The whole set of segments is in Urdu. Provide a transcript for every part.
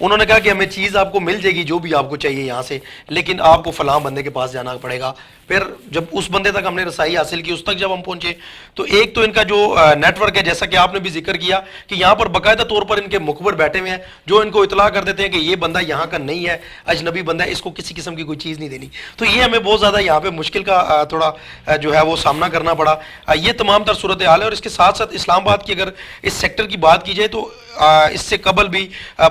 انہوں نے کہا کہ ہمیں چیز آپ کو مل جائے گی جو بھی آپ کو چاہیے یہاں سے، لیکن آپ کو فلاں بندے کے پاس جانا پڑے گا. پھر جب اس بندے تک ہم نے رسائی حاصل کی، اس تک جب ہم پہنچے تو ایک تو ان کا جو نیٹ ورک ہے، جیسا کہ آپ نے بھی ذکر کیا کہ یہاں پر باقاعدہ طور پر ان کے مخبر بیٹھے ہوئے ہیں جو ان کو اطلاع کر دیتے ہیں کہ یہ بندہ یہاں کا نہیں ہے، اجنبی بندہ ہے، اس کو کسی قسم کی کوئی چیز نہیں دینی. تو یہ ہمیں بہت زیادہ یہاں پہ مشکل کا تھوڑا جو ہے وہ سامنا کرنا پڑا. یہ تمام تر صورتحال ہے. اور اس کے ساتھ ساتھ اسلام آباد کی اگر اس سیکٹر کی بات کی جائے تو اس سے قبل بھی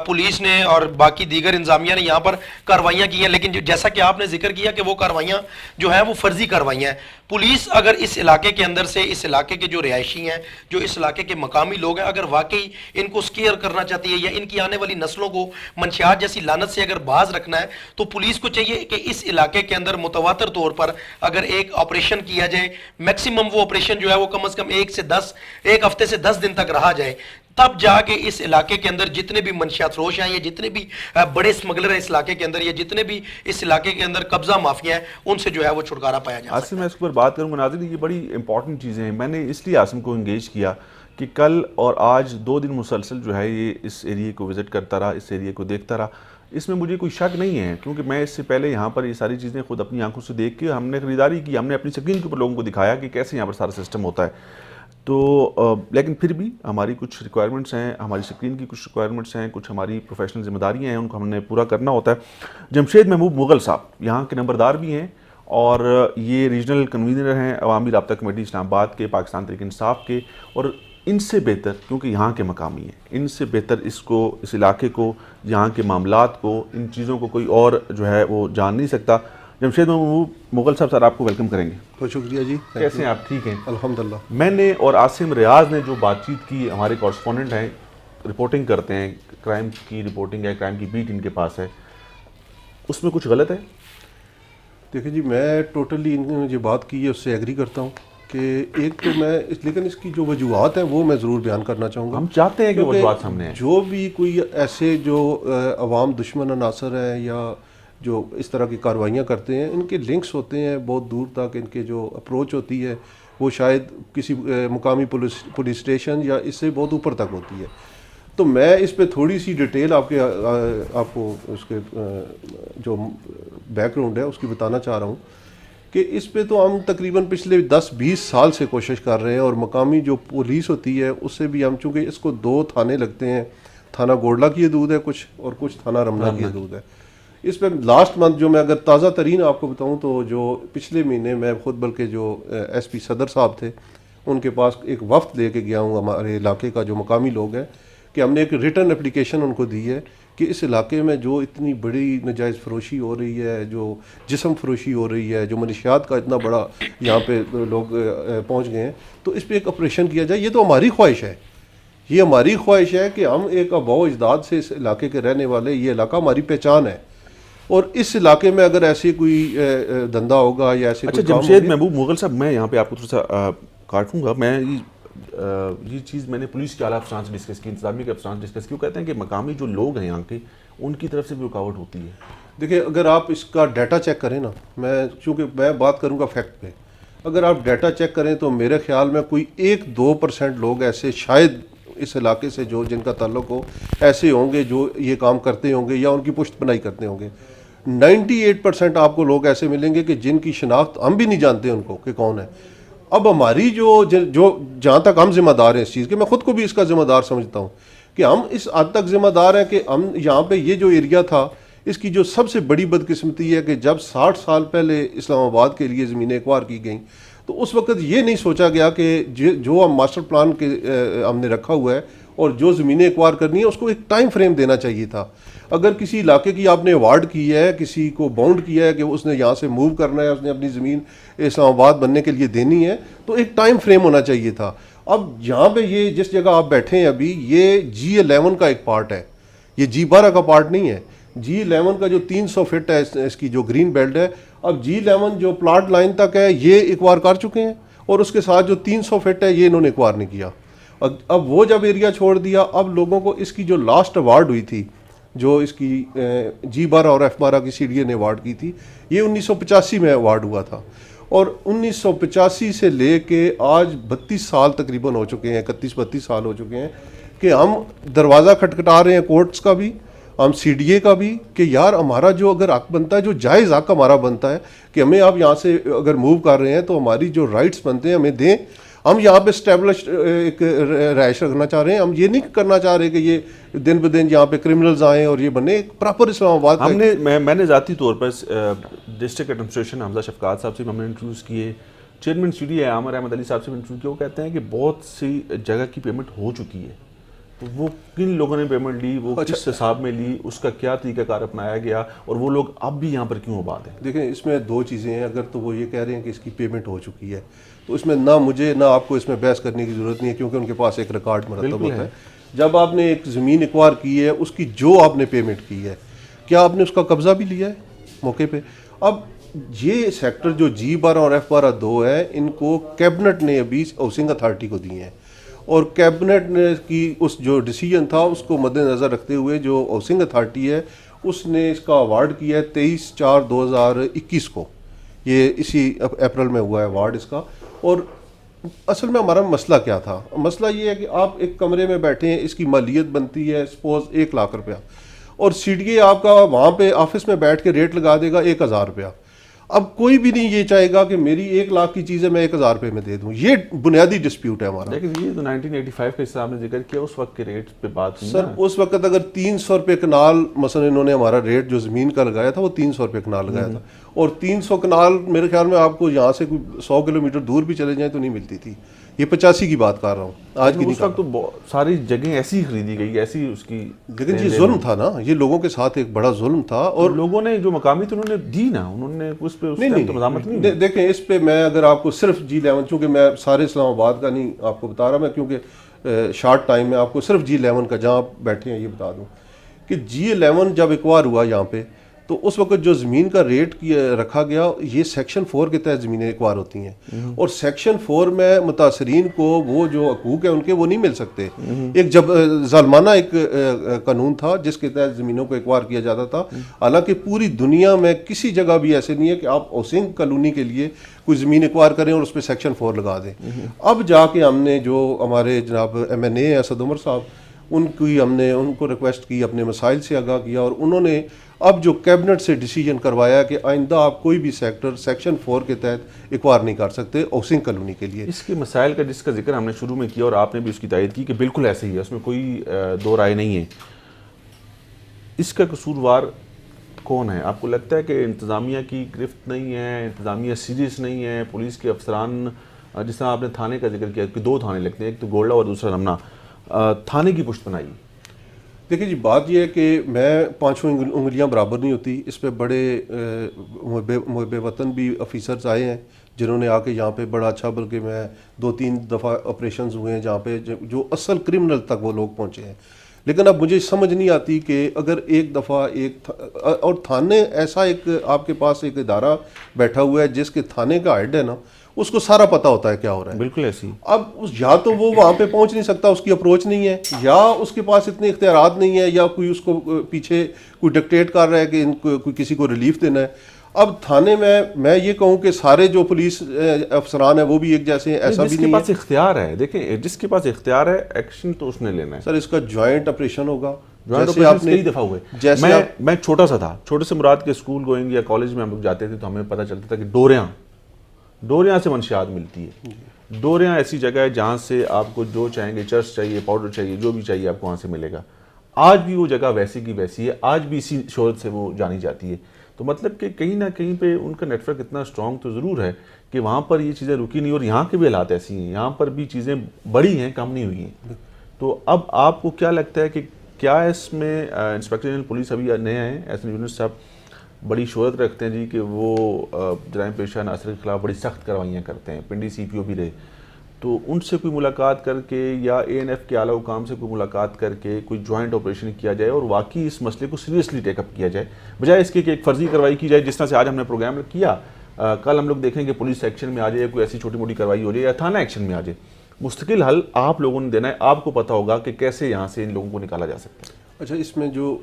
پولیس نے اور باقی دیگر انتظامیہ نے یہاں پر کارروائیاں کی ہیں، لیکن جیسا کہ آپ نے ذکر کیا کہ وہ کارروائیاں جو ہیں وہ فرضی کارروائیاں ہیں. پولیس اگر اس علاقے کے اندر سے، اس علاقے کے جو رہائشی ہیں، جو اس علاقے کے مقامی لوگ ہیں، اگر واقعی ان کو سکیئر کرنا چاہتی ہے یا ان کی آنے والی نسلوں کو منشیات جیسی لعنت سے اگر باز رکھنا ہے، تو پولیس کو چاہیے کہ اس علاقے کے اندر متواتر طور پر اگر ایک آپریشن کیا جائے، میکسیمم وہ آپریشن جو ہے وہ کم از کم ایک ہفتے سے 10 دن تک رہا جائے، تب جا کے اس علاقے کے اندر جتنے بھی منشیات فروش ہیں یا جتنے بھی بڑے سمگلر ہیں اس علاقے کے اندر، یا جتنے بھی اس علاقے کے اندر قبضہ مافیا ہیں، ان سے جو ہے وہ چھٹکارا پایا جا سکتا ہے. عاصم میں اس پر بات کروں گا. ناظرین یہ بڑی امپورٹنٹ چیزیں ہیں. میں نے اس لیے عاصم کو انگیج کیا کہ کل اور آج 2 دن مسلسل جو ہے یہ اس ایریے کو وزٹ کرتا رہا، اس ایریے کو دیکھتا رہا. اس میں مجھے کوئی شک نہیں ہے کیونکہ میں اس سے پہلے یہاں پر یہ ساری چیزیں خود اپنی آنکھوں سے دیکھ کے ہم نے خریداری کی، ہم نے اپنی سکرین کے اوپر لوگوں کو دکھایا کہ کیسے یہاں پر سارا سسٹم ہوتا ہے. تو لیکن پھر بھی ہماری کچھ ریکوائرمنٹس ہیں، ہماری سکرین کی کچھ ریکوائرمنٹس ہیں، کچھ ہماری پروفیشنل ذمہ داریاں ہیں، ان کو ہم نے پورا کرنا ہوتا ہے. جمشید محبوب مغل صاحب یہاں کے نمبردار بھی ہیں اور یہ ریجنل کنوینر ہیں عوامی رابطہ کمیٹی اسلام آباد کے، پاکستان تحریک انصاف کے. اور ان سے بہتر، کیونکہ یہاں کے مقامی ہیں، ان سے بہتر اس علاقے کو، یہاں کے معاملات کو، ان چیزوں کو کوئی اور جو ہے وہ جان نہیں سکتا. جمشید محبوب مغل صاحب، سر آپ کو ویلکم کریں گے. بہت شکریہ جی. کیسے ہیں آپ؟ ٹھیک ہیں الحمدللہ. میں نے اور عاصم ریاض نے جو بات چیت کی، ہمارے کورسپونڈنٹ ہیں، رپورٹنگ کرتے ہیں، کرائم کی رپورٹنگ ہے، کرائم کی بیٹ ان کے پاس ہے، اس میں کچھ غلط ہے؟ دیکھیں جی، میں ٹوٹلی انہوں نے جو بات کی ہے اس سے ایگری کرتا ہوں کہ ایک تو میں لیکن اس کی جو وجوہات ہیں وہ میں ضرور بیان کرنا چاہوں گا. ہم چاہتے ہیں کہ وجوہات سامنے ہیں. جو بھی کوئی ایسے جو عوام دشمن عناصر ہیں یا جو اس طرح کی کارروائیاں کرتے ہیں، ان کے لنکس ہوتے ہیں بہت دور تک. ان کے جو اپروچ ہوتی ہے وہ شاید کسی مقامی پولیس اسٹیشن یا اس سے بہت اوپر تک ہوتی ہے. تو میں اس پہ تھوڑی سی ڈیٹیل آپ کو اس کے جو بیک گراؤنڈ ہے اس کی بتانا چاہ رہا ہوں کہ اس پہ تو ہم تقریباً پچھلے 10-20 سال سے کوشش کر رہے ہیں. اور مقامی جو پولیس ہوتی ہے اس سے بھی ہم، چونکہ اس کو 2 تھانے لگتے ہیں، تھانہ گوڑلا کی حدود ہے کچھ، اور کچھ تھانہ رمنا کی حدود ہے. اس پہ لاسٹ منتھ جو میں اگر تازہ ترین آپ کو بتاؤں تو جو پچھلے مہینے میں خود بلکہ جو ایس پی صدر صاحب تھے ان کے پاس ایک وفد لے کے گیا ہوں ہمارے علاقے کا جو مقامی لوگ ہیں، کہ ہم نے ایک ریٹن اپلیکیشن ان کو دی ہے کہ اس علاقے میں جو اتنی بڑی نجائز فروشی ہو رہی ہے، جو جسم فروشی ہو رہی ہے، جو منشیات کا اتنا بڑا یہاں پہ لوگ پہنچ گئے ہیں، تو اس پہ ایک آپریشن کیا جائے. یہ تو ہماری خواہش ہے، یہ ہماری خواہش ہے کہ ہم ایک آباء و اجداد سے اس علاقے کے رہنے والے، یہ علاقہ ہماری پہچان ہے. اور اس علاقے میں اگر ایسی کوئی دھندا ہوگا یا ایسے اچھا جمشید محبوب مغل صاحب، میں یہاں پہ آپ کو تھوڑا سا کاٹوں گا. میں یہ چیز میں نے پولیس کے اعلیٰ افسران سے ڈسکس کی، انتظامیہ کے افسران سے ڈسکس کی. وہ کہتے ہیں کہ مقامی جو لوگ ہیں یہاں کے، ان کی طرف سے بھی رکاوٹ ہوتی ہے. دیکھیں، اگر آپ اس کا ڈیٹا چیک کریں نا، چونکہ میں بات کروں گا فیکٹ پہ، اگر آپ ڈیٹا چیک کریں تو میرے خیال میں کوئی 1-2% لوگ ایسے شاید اس علاقے سے جو جن کا تعلق ہو ایسے ہوں گے جو یہ کام کرتے ہوں گے یا ان کی پشت پناہی کرتے ہوں گے. 98% آپ کو لوگ ایسے ملیں گے کہ جن کی شناخت ہم بھی نہیں جانتے ان کو کہ کون ہے. اب ہماری جو جہاں تک ہم ذمہ دار ہیں اس چیز کے، میں خود کو بھی اس کا ذمہ دار سمجھتا ہوں کہ ہم اس حد تک ذمہ دار ہیں کہ ہم یہاں پہ یہ جو ایریا تھا، اس کی جو سب سے بڑی بدقسمتی ہے کہ جب 60 سال پہلے اسلام آباد کے لیے زمینیں ایکوائر کی گئیں تو اس وقت یہ نہیں سوچا گیا کہ جو ہم ماسٹر پلان کے ہم نے رکھا ہوا ہے اور جو زمینیں ایکوائر کرنی ہے اس کو ایک ٹائم فریم دینا چاہیے تھا. اگر کسی علاقے کی آپ نے ایوارڈ کی ہے، کسی کو باؤنڈ کیا ہے کہ اس نے یہاں سے موو کرنا ہے، اس نے اپنی زمین اسلام آباد بننے کے لیے دینی ہے، تو ایک ٹائم فریم ہونا چاہیے تھا. اب یہاں پہ یہ جس جگہ آپ بیٹھے ہیں ابھی، یہ G11 کا ایک پارٹ ہے، یہ G12 کا پارٹ نہیں ہے. G11 کا جو 300 فٹ ہے اس کی جو گرین بیلٹ ہے، اب G11 جو پلاٹ لائن تک ہے یہ ایکوائر کر چکے ہیں، اور اس کے ساتھ جو 300 فٹ ہے یہ انہوں نے ایکوائر نہیں کیا. اب وہ جب ایریا چھوڑ دیا، اب لوگوں کو اس کی جو لاسٹ ایوارڈ ہوئی تھی، جو اس کی G12 اور F12 کی CDA نے ایوارڈ کی تھی، یہ 1985 میں ایوارڈ ہوا تھا. اور 1985 سے لے کے آج 32 سال تقریباً ہو چکے ہیں، 31-32 سال ہو چکے ہیں کہ ہم دروازہ کھٹکھٹا رہے ہیں کورٹس کا بھی، ہم سی ڈی اے کا بھی کہ یار ہمارا جو اگر حق بنتا ہے, جو جائز حق ہمارا بنتا ہے کہ ہمیں آپ یہاں سے اگر موو کر رہے ہیں تو ہماری جو رائٹس بنتے ہیں ہمیں دیں. ہم یہاں پہ اسٹیبلش ایک رہائش رکھنا چاہ رہے ہیں, ہم یہ نہیں کرنا چاہ رہے کہ یہ دن بدن یہاں پہ کرمنلز آئیں اور یہ بنے. ایک پراپر اسلام آباد ہم نے میں نے ذاتی طور پر ڈسٹرکٹ ایڈمنسٹریشن حمزہ شفقات صاحب سے ہم نے انٹرویوز کیے, چیئرمین سی ڈی اے عامر احمد علی صاحب سے بھی انٹرویو کیا. وہ کہتے ہیں کہ بہت سی جگہ کی پیمنٹ ہو چکی ہے, تو وہ کن لوگوں نے پیمنٹ لی, وہ کس حساب میں لی, اس کا کیا طریقہ کار اپنایا گیا, اور وہ لوگ اب بھی یہاں پر کیوں آباد ہیں. دیکھیں اس میں دو چیزیں ہیں. اگر تو وہ یہ کہہ رہے ہیں کہ اس کی پیمنٹ ہو چکی ہے تو اس میں نہ مجھے نہ آپ کو اس میں بحث کرنے کی ضرورت نہیں ہے, کیونکہ ان کے پاس ایک ریکارڈ مرتب ہوتا ہے. جب آپ نے ایک زمین ایکوائر کی ہے, اس کی جو آپ نے پیمنٹ کی ہے, کیا آپ نے اس کا قبضہ بھی لیا ہے موقع پہ؟ اب یہ سیکٹر جو G12 اور F12 ہے, ان کو کیبنٹ نے ابھی ہاؤسنگ اتھارٹی کو دیے ہیں, اور کیبنٹ نے کی اس جو ڈیسیجن تھا اس کو مد نظر رکھتے ہوئے جو ہاؤسنگ اتھارٹی ہے اس نے اس کا ایوارڈ کیا ہے 23/4/2021 کو. یہ اسی اپریل میں ہوا ہے ایوارڈ اس کا. اور اصل میں ہمارا مسئلہ کیا تھا؟ مسئلہ یہ ہے کہ آپ ایک کمرے میں بیٹھے ہیں, اس کی مالیت بنتی ہے سپوز 1 لاکھ روپیہ, اور سی ڈی اے آپ کا وہاں پہ آفس میں بیٹھ کے ریٹ لگا دے گا 1000 روپیہ. اب کوئی بھی نہیں یہ چاہے گا کہ میری 1 لاکھ کی چیز ہے میں 1000 روپے میں دے دوں. یہ بنیادی ڈسپیوٹ ہے ہمارا. لیکن یہ تو 1985 کے حساب نے ذکر کیا, اس وقت کے ریٹ پہ بات ہوئی سر. اس وقت اگر 300 روپے کنال مثلا انہوں نے ہمارا ریٹ جو زمین کا لگایا تھا وہ 300 روپے کنال لگایا تھا, اور 300 کنال میرے خیال میں آپ کو یہاں سے 100 کلومیٹر دور بھی چلے جائیں تو نہیں ملتی تھی. یہ 85 کی بات کر رہا ہوں, آج کی نہیں. اس وقت تو ساری جگہیں ایسی خریدی گئی, ایسی اس کی. لیکن یہ ظلم تھا نا, یہ لوگوں کے ساتھ ایک بڑا ظلم تھا. اور لوگوں نے جو مقامی تھے انہوں نے دی نا, انہوں نے اس پہ مزاحمت نہیں. دیکھیں اس پہ میں اگر آپ کو صرف G11, چونکہ میں سارے اسلام آباد کا نہیں آپ کو بتا رہا, میں کیونکہ شارٹ ٹائم میں آپ کو صرف G11 کا جہاں آپ بیٹھے ہیں یہ بتا دوں کہ G11 جب ایکوائر ہوا یہاں پہ تو اس وقت جو زمین کا ریٹ رکھا گیا, یہ سیکشن 4 کے تحت زمینیں ایکوائر ہوتی ہیں, اور سیکشن 4 میں متاثرین کو وہ جو حقوق ہیں ان کے وہ نہیں مل سکتے. ایک جب ظالمانہ ایک قانون تھا جس کے تحت زمینوں کو ایکوائر کیا جاتا تھا. حالانکہ پوری دنیا میں کسی جگہ بھی ایسے نہیں ہے کہ آپ ہاؤسنگ کالونی کے لیے کوئی زمین ایکوائر کریں اور اس پہ سیکشن 4 لگا دیں. اب جا کے ہم نے جو ہمارے جناب MNA اسد عمر صاحب, ہم نے ان کو ریکویسٹ کی, اپنے مسائل سے آگاہ کیا, اور انہوں نے اب جو کیبنٹ سے ڈیسیجن کروایا کہ آئندہ آپ کوئی بھی سیکٹر سیکشن 4 کے تحت ایکوائر نہیں کر سکتے ہاؤسنگ کالونی کے لیے. اس کے مسائل کا جس کا ذکر ہم نے شروع میں کیا اور آپ نے بھی اس کی تائید کی کہ بالکل ایسے ہی ہے, اس میں کوئی دو رائے نہیں ہے. اس کا قصوروار کون ہے؟ آپ کو لگتا ہے کہ انتظامیہ کی گرفت نہیں ہے, انتظامیہ سیریس نہیں ہے, پولیس کے افسران, جس طرح آپ نے تھانے کا ذکر کیا کہ 2 تھانے لگتے ہیں, ایک تو گولڈا اور دوسرا رمنا, تھانے کی پشت بنائی؟ دیکھیں جی, بات یہ ہے کہ میں 5 انگلیاں برابر نہیں ہوتی. اس پہ بڑے محب وطن بھی آفیسرز آئے ہیں جنہوں نے آ کے یہاں پہ بڑا اچھا, بلکہ میں 2-3 دفعہ آپریشنز ہوئے ہیں جہاں پہ جو اصل کرمنل تک وہ لوگ پہنچے ہیں. لیکن اب مجھے سمجھ نہیں آتی کہ اگر ایک دفعہ اور تھانے ایسا ایک آپ کے پاس ایک ادارہ بیٹھا ہوا ہے جس کے تھانے کا ہیڈ ہے نا, اس کو سارا پتہ ہوتا ہے کیا ہو رہا ہے. بالکل ایسی. اب یا تو وہ وہاں پہ پہنچ نہیں سکتا, اس کی اپروچ نہیں ہے, یا اس کے پاس اتنے اختیارات نہیں ہے, یا کوئی اس کو پیچھے کوئی ڈکٹیٹ کر رہا ہے کہ ان کو کوئی کسی کو ریلیف دینا ہے. اب تھانے میں یہ کہوں کہ سارے جو پولیس افسران ہیں وہ بھی ایک جیسے ہیں, ایسا بھی نہیں ہے. جس کے پاس اختیار ہے, دیکھیں جس کے پاس اختیار ہے ایکشن تو اس نے لینا ہے. سر اس کا جوائنٹ آپریشن ہوگا. جیسے آپ نے کئی دفعہ ہوئے, میں چھوٹا سا تھا, چھوٹے سے مراد کے اسکول گوئنگ یا کالج میں ہم لوگ جاتے تھے تو ہمیں پتہ چلتا تھا کہ ڈوریاں سے منشیات ملتی ہے. ڈوریاں ایسی جگہ ہے جہاں سے آپ کو جو چاہیں گے, چرس چاہیے, پاؤڈر چاہیے, جو بھی چاہیے آپ کو وہاں سے ملے گا. آج بھی وہ جگہ ویسی کی ویسی ہے, آج بھی اسی شہرت سے وہ جانی جاتی ہے. تو مطلب کہ کہیں نہ کہیں پہ ان کا نیٹ ورک اتنا اسٹرانگ تو ضرور ہے کہ وہاں پر یہ چیزیں رکی نہیں, اور یہاں کے بھی حالات ایسی ہیں, یہاں پر بھی چیزیں بڑی ہیں, کم نہیں ہوئی ہیں. تو اب آپ کو کیا لگتا ہے کہ کیا اس میں انسپیکٹر جنرل پولیس ابھی نئے ہیں ایس این یونس صاحب, بڑی شہرت رکھتے ہیں جی کہ وہ جرائم پیشہ عناصر کے خلاف بڑی سخت کارروائیاں کرتے ہیں, پنڈی CPO بھی رہے, تو ان سے کوئی ملاقات کر کے یا ANF کے اعلیٰ حکام سے کوئی ملاقات کر کے کوئی جوائنٹ آپریشن کیا جائے اور واقعی اس مسئلے کو سیریسلی ٹیک اپ کیا جائے, بجائے اس کے کہ ایک فرضی کارروائی کی جائے جس طرح سے آج ہم نے پروگرام کیا. کل ہم لوگ دیکھیں کہ پولیس ایکشن میں آ جائے, کوئی ایسی چھوٹی موٹی کارروائی ہو جائے, یا تھانہ ایکشن میں آ جائے. مستقل حل آپ لوگوں نے دینا ہے, آپ کو پتہ ہوگا کہ کیسے یہاں سے ان لوگوں کو نکالا جا سکتا ہے. اچھا, اس میں جو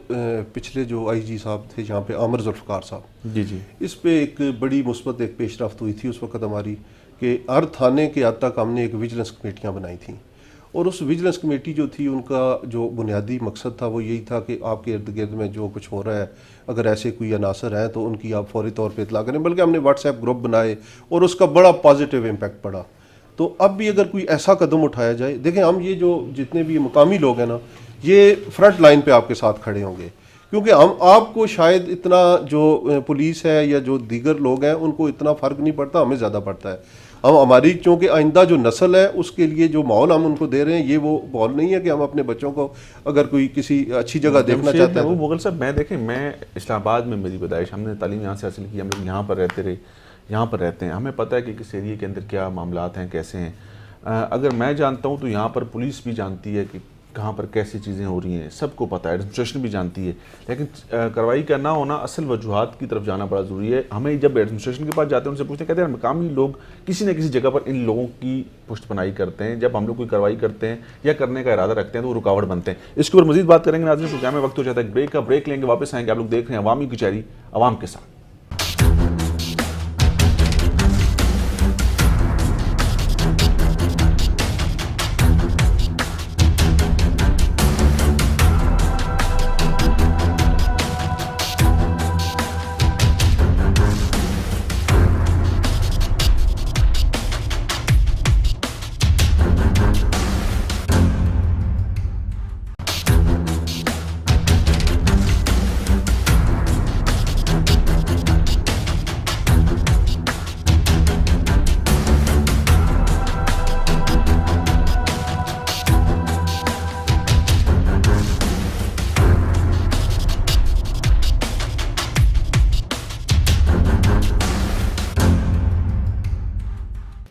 پچھلے جو IG صاحب تھے یہاں پہ عامر ذوالفقار صاحب, جی, اس پہ ایک بڑی مثبت ایک پیش رفت ہوئی تھی اس وقت ہماری, کہ ہر تھانے کے حد تک ہم نے ایک ویجیلنس کمیٹیاں بنائی تھیں, اور اس ویجلنس کمیٹی جو تھی ان کا جو بنیادی مقصد تھا وہ یہی تھا کہ آپ کے ارد گرد میں جو کچھ ہو رہا ہے اگر ایسے کوئی عناصر ہیں تو ان کی آپ فوری طور پہ اطلاع کریں، بلکہ ہم نے واٹس ایپ گروپ بنائے اور اس کا بڑا پازیٹیو امپیکٹ پڑا. تو اب بھی اگر کوئی ایسا قدم اٹھایا جائے، دیکھیں ہم یہ جو جتنے بھی مقامی لوگ ہیں نا یہ فرنٹ لائن پہ آپ کے ساتھ کھڑے ہوں گے، کیونکہ ہم آپ کو شاید اتنا جو پولیس ہے یا جو دیگر لوگ ہیں ان کو اتنا فرق نہیں پڑتا، ہمیں زیادہ پڑتا ہے. ہماری چونکہ آئندہ جو نسل ہے اس کے لیے جو ماحول ہم ان کو دے رہے ہیں یہ وہ ماحول نہیں ہے کہ ہم اپنے بچوں کو اگر کوئی کسی اچھی جگہ دیکھنا چاہتے ہیں. وہ مغل صاحب میں دیکھیں میں اسلام آباد میں میری پیدائش، ہم نے تعلیم یہاں سے حاصل کی، ہم لوگ یہاں پر رہتے رہے، یہاں پر رہتے ہیں، ہمیں پتہ ہے کہ کس ایریے کے اندر کیا معاملات ہیں کیسے ہیں. اگر میں جانتا ہوں تو یہاں پر پولیس بھی جانتی ہے کہ کہاں پر کیسی چیزیں ہو رہی ہیں، سب کو پتہ ہے، ایڈمنسٹریشن بھی جانتی ہے، لیکن کارروائی کا نہ ہونا اصل وجوہات کی طرف جانا بڑا ضروری ہے. ہمیں جب ایڈمنسٹریشن کے پاس جاتے ہیں ان سے پوچھتے ہیں، کہتے ہیں مقامی لوگ کسی نہ کسی جگہ پر ان لوگوں کی پشت پناہی کرتے ہیں، جب ہم لوگ کوئی کارروائی کرتے ہیں یا کرنے کا ارادہ رکھتے ہیں تو وہ رکاوٹ بنتے ہیں. اس کے اوپر مزید بات کریں گے ناظرین، پروگرام میں وقت ہو جاتا ہے ایک بریک کا، بریک لیں گے، واپس آئیں گے. آپ لوگ دیکھ رہے ہیں عوامی کچہری عوام کے ساتھ.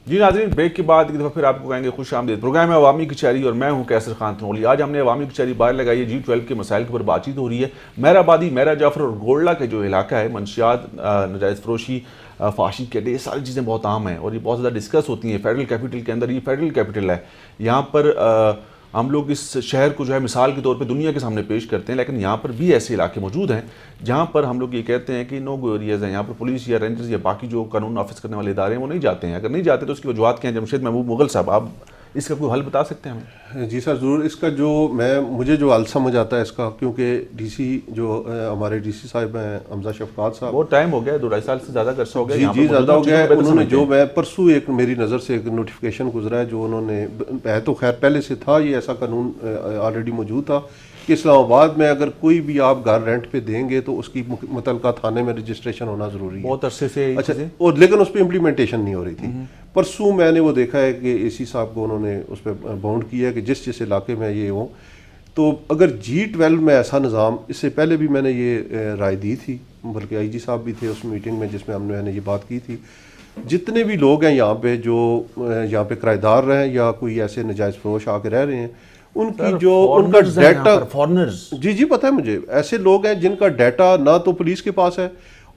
جی ناظرین، بریک کے بعد ایک دفعہ پھر آپ کو کہیں گے خوش آمدید. پروگرام ہے عوامی کچہری اور میں ہوں کیسر خان تھنولی. آج ہم نے عوامی کچہری باہر لگائی ہے، G12 کے مسائل کے اوپر بات چیت ہو رہی ہے. مہر آبادی، مہر جعفر اور گولڈا کے جو علاقہ ہے، منشیات، نجائز فروشی، فحاشی کیڈے، یہ ساری چیزیں بہت عام ہیں اور یہ بہت زیادہ ڈسکس ہوتی ہیں. فیڈرل کیپٹل کے اندر، یہ فیڈرل کیپٹل ہے، یہاں پر ہم لوگ اس شہر کو جو ہے مثال کے طور پہ دنیا کے سامنے پیش کرتے ہیں، لیکن یہاں پر بھی ایسے علاقے موجود ہیں جہاں پر ہم لوگ یہ کہتے ہیں کہ نو گو ایریاز ہیں، یہاں پر پولیس یا رینجرز یا باقی جو قانون نافذ کرنے والے ادارے ہیں وہ نہیں جاتے ہیں. اگر نہیں جاتے تو اس کی وجوہات کیا ہیں؟ جمشید محبوب مغل صاحب، آپ اس کا کوئی حل بتا سکتے ہیں ہمیں؟ جی سر ضرور. اس کا جو مجھے جو حل سمجھ آتا ہے اس کا، کیونکہ ڈی سی جو ہمارے ڈی سی صاحب ہیں حمزہ شفقات صاحب، وہ ٹائم ہو گیا 2-2.5 سال سے زیادہ عرصہ ہو گیا. جی زیادہ ہو گیا. انہوں نے جو میں پرسوں ایک میری نظر سے ایک نوٹیفیکیشن گزرا ہے جو انہوں نے، ہے تو خیر پہلے سے تھا یہ ایسا قانون آلریڈی موجود تھا کہ اسلام آباد میں اگر کوئی بھی آپ گھر رینٹ پہ دیں گے تو اس کی متعلقہ تھانے میں رجسٹریشن ہونا ضروری ہے. بہت عرصے سے اچھا، اور لیکن اس پہ امپلیمنٹیشن نہیں ہو رہی تھی. پرسوں میں نے وہ دیکھا ہے کہ اے سی صاحب کو انہوں نے اس پہ باؤنڈ کیا ہے کہ جس جس علاقے میں یہ ہوں، تو اگر G12 میں ایسا نظام، اس سے پہلے بھی میں نے یہ رائے دی تھی، بلکہ آئی جی صاحب بھی تھے اس میٹنگ میں جس میں ہم نے یہ بات کی تھی، جتنے بھی لوگ ہیں یہاں پہ جو یہاں پہ کرایہ دار رہیں یا کوئی ایسے نجائز فروش آ کے رہ رہے ہیں، ان کی جو ان کا ڈیٹا، جی پتہ ہے مجھے، ایسے لوگ ہیں جن کا ڈیٹا نہ تو پولیس کے پاس ہے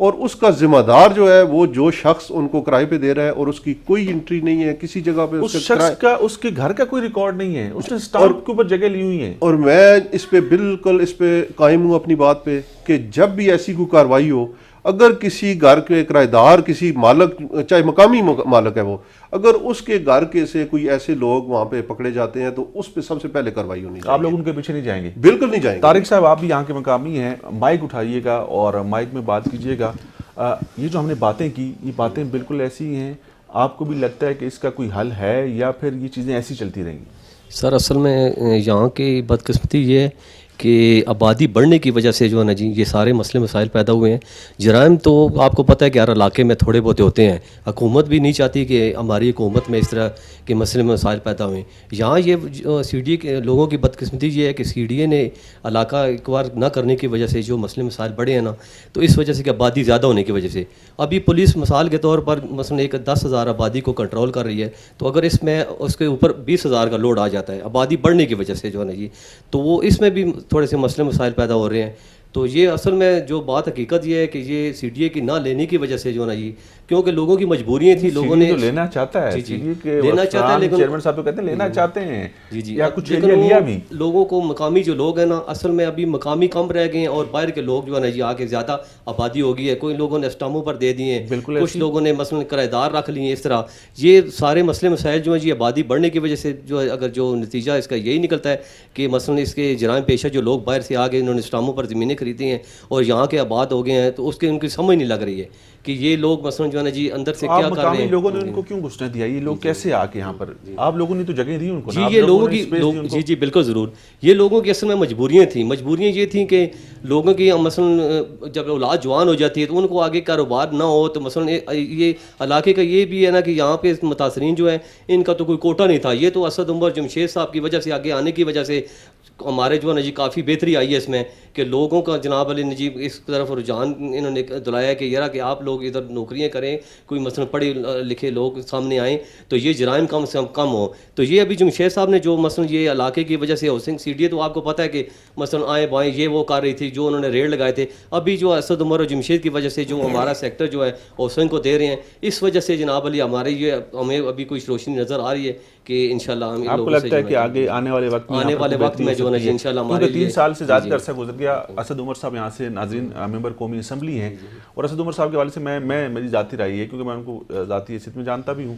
اور اس کا ذمہ دار جو ہے وہ جو شخص ان کو کرائے پہ دے رہا ہے اور اس کی کوئی انٹری نہیں ہے کسی جگہ پہ، اس شخص کا اس کے گھر کا کوئی ریکارڈ نہیں ہے، اس نے اسٹامپ کے اوپر جگہ لی ہوئی ہے. اور میں اس پہ بالکل اس پہ قائم ہوں اپنی بات پہ کہ جب بھی ایسی کوئی کارروائی ہو، اگر کسی گھر کے کرایہ دار، کسی مالک، چاہے مقامی مالک ہے وہ، اگر اس کے گھر کے سے کوئی ایسے لوگ وہاں پہ پکڑے جاتے ہیں تو اس پہ سب سے پہلے کارروائی ہونی چاہیے. آپ لوگ ان کے پیچھے نہیں جائیں گے؟ بالکل نہیں جائیں گے. طارق صاحب، آپ بھی یہاں کے مقامی ہیں، مائک اٹھائیے گا اور مائک میں بات کیجیے گا. یہ جو ہم نے باتیں کی، یہ باتیں بالکل ایسی ہیں، آپ کو بھی لگتا ہے کہ اس کا کوئی حل ہے یا پھر یہ چیزیں ایسی چلتی رہیں گی؟ سر اصل میں یہاں کی بدقسمتی یہ ہے کہ آبادی بڑھنے کی وجہ سے جو ہے نا جی یہ سارے مسئلے مسائل پیدا ہوئے ہیں. جرائم تو آپ کو پتہ ہے کہ ہر علاقے میں تھوڑے بہت ہوتے ہیں، حکومت بھی نہیں چاہتی کہ ہماری حکومت میں اس طرح کے مسئلے مسائل پیدا ہوئے. یہاں یہ سی ڈی اے کے لوگوں کی بدقسمتی یہ ہے کہ سی ڈی اے نے علاقہ ایکوار نہ کرنے کی وجہ سے جو مسئلے مسائل بڑھے ہیں نا، تو اس وجہ سے کہ آبادی زیادہ ہونے کی وجہ سے اب یہ پولیس مثال کے طور پر مثلا ایک 10,000 آبادی کو کنٹرول کر رہی ہے، تو اگر اس میں اس کے اوپر 20,000 کا لوڈ آ جاتا ہے آبادی بڑھنے کی وجہ سے جو ہے نا جی، تو وہ اس میں بھی تھوڑے سے مسئلے مسائل پیدا ہو رہے ہیں. تو یہ اصل میں جو بات حقیقت یہ ہے کہ یہ سی ڈی اے کی نہ لینے کی وجہ سے جو نا جی کیونکہ لوگوں کی مجبوریاں تھیں, لوگوں نے تو لینا چاہتا ہے, لینا چاہتا ہے, لیکن چیئرمین صاحب تو کہتے ہیں لینا چاہتے ہیں جی یا کچھ لیکن لیا بھی. لوگوں کو مقامی جو لوگ ہیں نا اصل میں ابھی مقامی کم رہ گئے ہیں اور باہر کے لوگ جو ہے نا جی آ کے زیادہ آبادی ہو گئی ہے. کوئی لوگوں نے اسٹاموں پر دے دیے ہیں, کچھ لوگوں نے مثلا کرایہ دار رکھ لیے. اس طرح یہ سارے مسئلے مسائل جو ہیں جی آبادی بڑھنے کی وجہ سے جو ہے, اگر جو نتیجہ اس کا یہی نکلتا ہے کہ مثلا اس کے جرائم پیشہ جو لوگ باہر سے آ گئے انہوں نے اسٹاموں پر زمینیں خریدی ہیں اور یہاں کے آباد ہو گئے ہیں, تو اس کے ان کی سمجھ نہیں لگ رہی ہے کہ یہ لوگ مثلا جو ہے نا جی اندر سے کیا کر رہے ہیں. لوگوں نے ان کو کیوں گھسنے دیا, یہ لوگ کیسے آ کے یہاں پر, آپ لوگوں نے تو جگہ دی ان کو. جی یہ لوگوں کی جی جی بالکل ضرور, یہ لوگوں کی اصل میں مجبوریاں تھیں. مجبوریاں یہ تھیں کہ لوگوں کی مثلا جب اولاد جوان ہو جاتی ہے تو ان کو آگے کاروبار نہ ہو, تو مثلا یہ علاقے کا یہ بھی ہے نا کہ یہاں پہ متاثرین جو ہیں ان کا تو کوئی کوٹا نہیں تھا. یہ تو اسد عمر جمشید صاحب کی وجہ سے آگے آنے کی وجہ سے ہمارے جو ہے نا جی کافی بہتری آئی ہے اس میں کہ لوگوں کا جناب علی نجیب اس طرف رجحان انہوں نے دلایا کہ یار کہ آپ لوگ ادھر نوکریاں کریں, کوئی مثلا پڑھے لکھے لوگ سامنے آئیں تو یہ جرائم کم سے کم ہو. تو یہ ابھی جمشید صاحب نے جو مثلا یہ علاقے کی وجہ سے ہاؤسنگ سی ڈی اے, تو آپ کو پتہ ہے کہ مثلا آئیں بائیں یہ وہ کر رہی تھی, جو انہوں نے ریٹ لگائے تھے. ابھی جو اسد عمر اور جمشید کی وجہ سے جو ہمارا سیکٹر جو ہے ہاؤسنگ کو دے رہے ہیں, اس وجہ سے جناب علی ہمارے یہ ہمیں ابھی کچھ روشنی نظر آ رہی ہے کہ انشاءاللہ ہم آپ کو لگتا ہے کہ آگے آنے والے وقت میں جو ہے نا انشاءاللہ ہمارے 3 سال سے زیادہ عرصہ گزر گیا. اسد عمر صاحب یہاں سے ناظرین ممبر قومی اسمبلی ہیں, اور اسد عمر صاحب کے حوالے سے میں میری ذاتی رائے ہے کیونکہ میں ان کو ذاتی حیثیت میں جانتا بھی ہوں.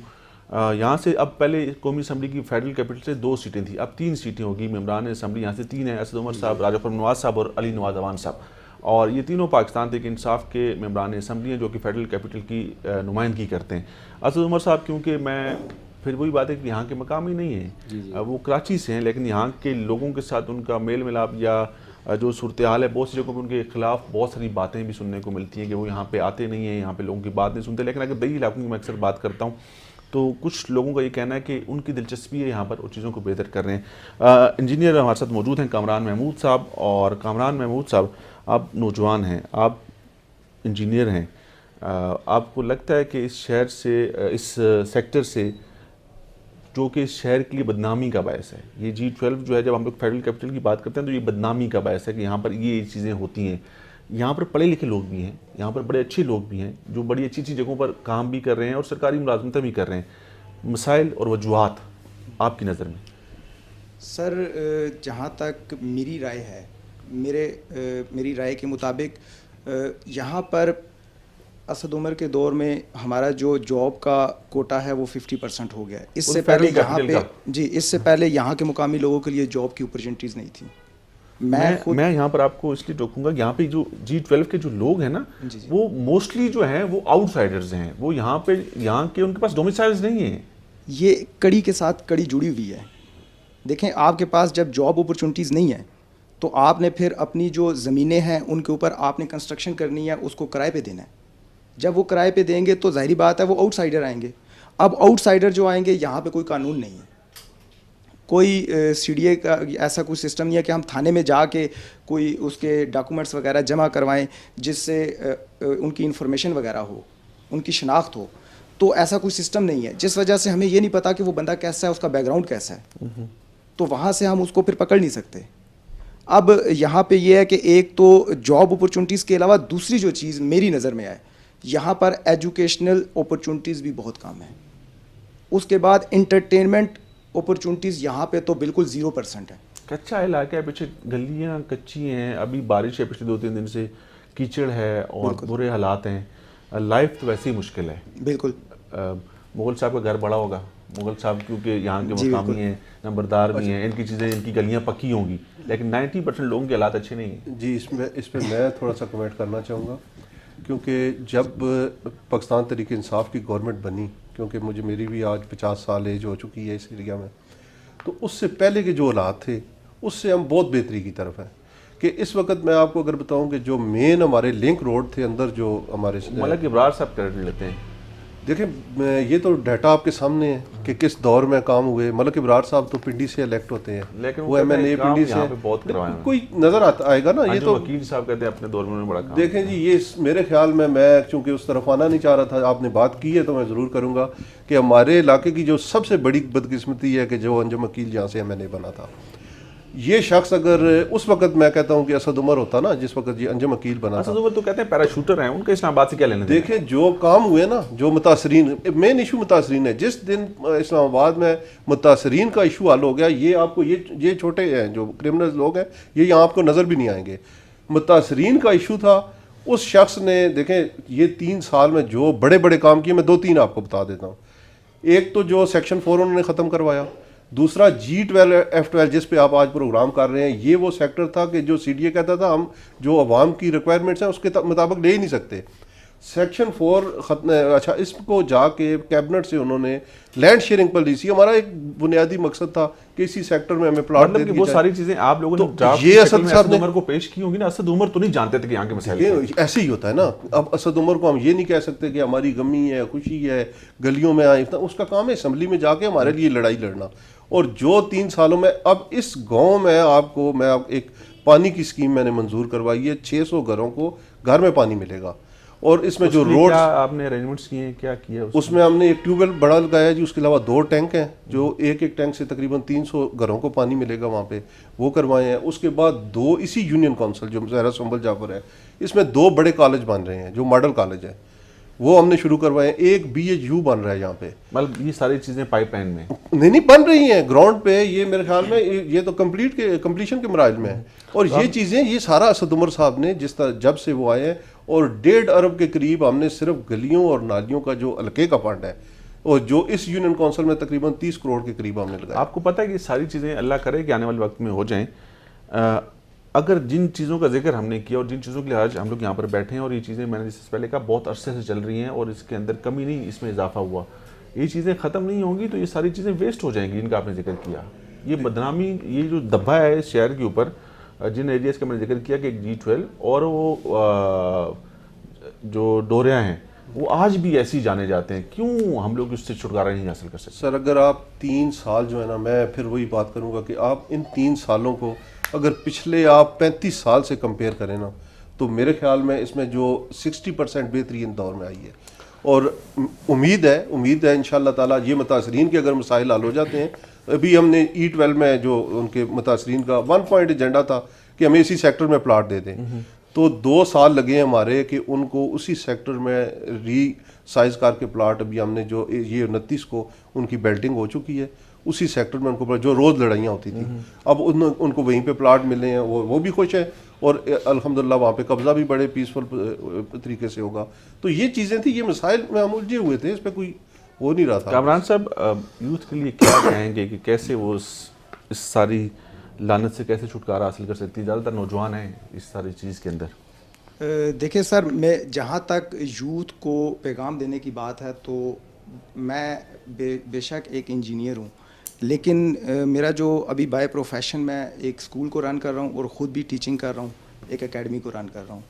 یہاں سے اب پہلے قومی اسمبلی کی فیڈرل کیپٹل سے 2 سیٹیں تھیں, اب 3 سیٹیں ہوگی. ممبران اسمبلی یہاں سے 3 ہیں, اسد عمر صاحب, راجہ فرم نواز صاحب اور علی نواز اوان صاحب, اور یہ تینوں پاکستان تحریک انصاف کے ممبران اسمبلی ہیں جو کہ فیڈرل کیپٹل کی نمائندگی کرتے ہیں. اسد عمر صاحب کیونکہ میں پھر وہی بات ہے کہ یہاں کے مقامی نہیں ہیں, وہ کراچی سے ہیں, لیکن یہاں کے لوگوں کے ساتھ ان کا میل ملاپ یا جو صورتحال ہے, بہت سی جگہوں پہ ان کے خلاف بہت ساری باتیں بھی سننے کو ملتی ہیں کہ وہ یہاں پہ آتے نہیں ہیں, یہاں پہ لوگوں کی بات نہیں سنتے. لیکن اگر دیہی علاقوں کی میں اکثر بات کرتا ہوں تو کچھ لوگوں کا یہ کہنا ہے کہ ان کی دلچسپی ہے یہاں پر, وہ چیزوں کو بہتر کر رہے ہیں. انجینئر ہمارے ساتھ موجود ہیں کامران محمود صاحب, اور کامران محمود صاحب آپ نوجوان ہیں, آپ انجینئر ہیں, آپ کو لگتا ہے کہ اس شہر سے, اس سیکٹر سے جو کہ اس شہر کے لیے بدنامی کا باعث ہے, یہ G12 جو ہے, جب ہم لوگ فیڈرل کیپٹل کی بات کرتے ہیں تو یہ بدنامی کا باعث ہے کہ یہاں پر یہ چیزیں ہوتی ہیں. یہاں پر پڑھے لکھے لوگ بھی ہیں, یہاں پر بڑے اچھے لوگ بھی ہیں جو بڑی اچھی اچھی جگہوں پر کام بھی کر رہے ہیں اور سرکاری ملازمتیں بھی کر رہے ہیں. مسائل اور وجوہات آپ کی نظر میں؟ سر جہاں تک میری رائے ہے, میری رائے کے مطابق یہاں پر اسد عمر کے دور میں ہمارا جو جاب کا کوٹا ہے وہ 50% ہو گیا ہے. اس سے پہلے یہاں پہ اس سے پہلے یہاں کے مقامی لوگوں کے لیے جاب کی اپرچونیٹیز نہیں تھیں. میں یہاں پر آپ کو اس لیے ٹوکوں گا, یہاں پہ جو G12 کے جو لوگ ہیں نا, وہ موسٹلی جو ہیں وہ آؤٹ سائڈرز ہیں, وہ یہاں پہ یہاں کے ان کے پاس ڈومیسائلز نہیں ہیں. یہ کڑی کے ساتھ کڑی جڑی ہوئی ہے. دیکھیں آپ کے پاس جب جاب اپرچونیٹیز نہیں ہیں تو آپ نے پھر اپنی جو زمینیں ہیں ان کے اوپر آپ نے کنسٹرکشن کرنی ہے, اس کو کرائے پہ دینا ہے. جب وہ کرائے پہ دیں گے تو ظاہری بات ہے وہ آؤٹ سائڈر آئیں گے. اب آؤٹ سائڈر جو آئیں گے, یہاں پہ کوئی قانون نہیں ہے, کوئی سی ڈی اے کا ایسا کوئی سسٹم نہیں ہے کہ ہم تھانے میں جا کے کوئی اس کے ڈاکومنٹس وغیرہ جمع کروائیں جس سے ان کی انفارمیشن وغیرہ ہو, ان کی شناخت ہو. تو ایسا کوئی سسٹم نہیں ہے, جس وجہ سے ہمیں یہ نہیں پتہ کہ وہ بندہ کیسا ہے, اس کا بیک گراؤنڈ کیسا ہے, تو وہاں سے ہم اس کو پھر پکڑ نہیں سکتے. اب یہاں پہ یہ ہے کہ ایک تو جاب اپرچونیٹیز کے علاوہ دوسری جو چیز میری نظر میں آئے, یہاں پر ایجوکیشنل اپرچونیٹیز بھی بہت کم ہیں. اس کے بعد انٹرٹینمنٹ اپرچونیٹیز یہاں پہ تو بالکل 0% ہے. کچا علاقہ ہے, پیچھے گلیاں کچی ہیں, ابھی بارش ہے پچھلے 2-3 دن سے, کیچڑ ہے اور برے حالات ہیں, لائف تو ویسے ہی مشکل ہے. بالکل. مغل صاحب کا گھر بڑا ہوگا, مغل صاحب کیونکہ یہاں کے مقامی ہیں, نمبردار بھی ہیں, ان کی چیزیں, ان کی گلیاں پکی ہوں گی, لیکن 90% لوگوں کے حالات اچھے نہیں ہیں. جی اس پہ میں تھوڑا سا کمنٹ کرنا چاہوں گا, کیونکہ جب پاکستان تحریک انصاف کی گورنمنٹ بنی, کیونکہ میری بھی آج 50 سال ایج ہو چکی ہے اس ایریا میں, تو اس سے پہلے کے جو حالات تھے اس سے ہم بہت بہتری کی طرف ہیں. کہ اس وقت میں آپ کو اگر بتاؤں کہ جو مین ہمارے لنک روڈ تھے اندر, جو ہمارے ملک ابرار صاحب کریڈٹ لیتے ہیں. دیکھیں یہ تو ڈیٹا آپ کے سامنے ہے کہ کس دور میں کام ہوئے. ملک ابرار صاحب تو پنڈی سے الیکٹ ہوتے ہیں, لیکن وہ ایم این اے پنڈی سے, کوئی نظر آئے گا نا. یہ تو وکیل صاحب کہتے ہیں اپنے دور میں بڑا کام. دیکھیں جی, یہ میرے خیال میں چونکہ اس طرف آنا نہیں چاہ رہا تھا, آپ نے بات کی ہے تو میں ضرور کروں گا کہ ہمارے علاقے کی جو سب سے بڑی بدقسمتی ہے کہ جو انجم وکیل جہاں سے ایم این اے بنا تھا, یہ شخص اگر اس وقت میں کہتا ہوں کہ اسد عمر ہوتا نا جس وقت یہ انجم عقیل بنا تھا, اسد عمر تو کہتے ہیں پیراشوٹر ہیں, ان کا اسلام آباد سے کیا لینا دینا؟ دیکھیں جو کام ہوئے نا, جو متاثرین, مین ایشو متاثرین ہے. جس دن اسلام آباد میں متاثرین کا ایشو حل ہو گیا, یہ آپ کو یہ چھوٹے ہیں جو کرمنلز لوگ ہیں, یہ یہاں آپ کو نظر بھی نہیں آئیں گے. متاثرین کا ایشو تھا. اس شخص نے دیکھیں یہ 3 سال میں جو بڑے بڑے کام کیے, میں 2-3 آپ کو بتا دیتا ہوں. ایک تو جو سیکشن 4 انہوں نے ختم کروایا, دوسرا G12 F12 جس پہ آپ آج پروگرام کر رہے ہیں, یہ وہ سیکٹر تھا کہ جو CDA کہتا تھا ہم جو عوام کی ریکوائرمنٹس ہیں اس کے مطابق لے ہی نہیں سکتے. سیکشن 4 ختم, اچھا اس کو جا کے کیبنٹ سے انہوں نے لینڈ شیئرنگ پالیسی, ہمارا ایک بنیادی مقصد تھا کہ اسی سیکٹر میں ہمیں پلاٹ دے مطلب کہ وہ ساری چیزیں آپ لوگوں نے ڈرافٹ یہ اسد صاحب اسد عمر کو پیش کی ہوگی نا. اسد عمر تو نہیں جانتے تھے کہ یہاں کے مسائل کیا ہیں. ایسے ہی ہوتا ہے نا. اب اسد عمر کو ہم یہ نہیں کہہ سکتے کہ ہماری غمی ہے, خوشی ہے, گلیوں میں آئے, اس کا کام ہے اسمبلی میں جا کے ہمارے لیے لڑائی لڑنا. اور جو 3 سالوں میں اب اس گاؤں میں میں ایک پانی کی اسکیم میں نے منظور کروائی ہے, 600 گھروں کو گھر میں پانی ملے گا. اور اس میں جو روڈ آپ نے ارینجمنٹس کیے ہیں, کیا کیا اس میں ہم نے ایک ٹیوب ویل بڑا لگایا جی, اس کے علاوہ 2 ٹینک ہیں جو ایک ٹینک سے تقریباً 300 گھروں کو پانی ملے گا وہاں پہ, وہ کروائے ہیں. اس کے بعد 2 اسی یونین کونسل جو زہرا سنبل جعفر ہے, اس میں 2 بڑے کالج بن رہے ہیں جو ماڈل کالج ہے, وہ ہم نے شروع کروائے ہیں. ایک BHU بن رہا ہے یہاں پہ. مطلب یہ ساری چیزیں پائپ لائن میں نہیں بن رہی ہیں گراؤنڈ پہ. یہ میرے خیال میں یہ تو کمپلیشن کے مراحل میں ہے. اور یہ چیزیں یہ سارا اسد عمر صاحب نے جس طرح جب سے وہ آئے ہیں, اور 1.5 ارب کے قریب ہم نے صرف گلیوں اور نالیوں کا جو حلقے کا فنڈ ہے, اور جو اس یونین کونسل میں تقریباً 30 کروڑ کے قریب ہم نے لگایا. آپ کو پتہ ہے کہ یہ ساری چیزیں اللہ کرے کہ آنے والے وقت میں ہو جائیں. اگر جن چیزوں کا ذکر ہم نے کیا اور جن چیزوں کے لیے آج ہم لوگ یہاں پر بیٹھے ہیں, اور یہ چیزیں میں نے جس سے پہلے کہا بہت عرصے سے چل رہی ہیں اور اس کے اندر کمی نہیں, اس میں اضافہ ہوا, یہ چیزیں ختم نہیں ہوں گی تو یہ ساری چیزیں ویسٹ ہو جائیں گی جن کا آپ نے ذکر کیا. یہ بدنامی, یہ جو دھبا ہے اس شہر کے اوپر, جن ایریاز کا میں نے ذکر کیا کہ G12 اور وہ جو ڈوریاں ہیں وہ آج بھی ایسی جانے جاتے ہیں, کیوں ہم لوگ اس سے چھٹکارا نہیں حاصل کر سکتے؟ سر اگر آپ 3 سال جو ہے نا, میں پھر وہی بات کروں گا کہ آپ ان 3 سالوں کو اگر پچھلے آپ 35 سال سے کمپیئر کریں نا, تو میرے خیال میں اس میں جو 60% بہتری ان دور میں آئی ہے. اور امید ہے انشاءاللہ تعالیٰ یہ متاثرین کے اگر مسائل حل ہو جاتے ہیں. ابھی ہم نے E12 میں جو ان کے متاثرین کا 1 پوائنٹ ایجنڈا تھا کہ ہمیں اسی سیکٹر میں پلاٹ دے دیں, تو 2 سال لگے ہیں ہمارے کہ ان کو اسی سیکٹر میں ری سائز کر کے پلاٹ, ابھی ہم نے جو یہ 29 کو ان کی بیلٹنگ ہو چکی ہے, اسی سیکٹر میں ان کو جو روز لڑائیاں ہوتی تھیں, اب ان کو وہیں پہ پلاٹ ملے ہیں, وہ بھی خوش ہیں, اور الحمدللہ وہاں پہ قبضہ بھی بڑے پیسفل طریقے سے ہوگا. تو یہ چیزیں تھیں, یہ مسائل میں ہم الجھے ہوئے تھے, اس پہ کوئی ہو نہیں رہا تھا. کامران صاحب, یوتھ کے لیے کیا کہیں گے کہ کیسے وہ اس ساری لعنت سے کیسے چھٹکارا حاصل کر سکتی؟ زیادہ تر نوجوان ہیں اس ساری چیز کے اندر. دیکھیں سر, میں جہاں تک یوتھ کو پیغام دینے کی بات ہے تو میں بے شک ایک انجینئر ہوں, لیکن میرا جو ابھی بائی پروفیشن میں ایک اسکول کو رن کر رہا ہوں اور خود بھی ٹیچنگ کر رہا ہوں, ایک اکیڈمی کو رن کر رہا ہوں,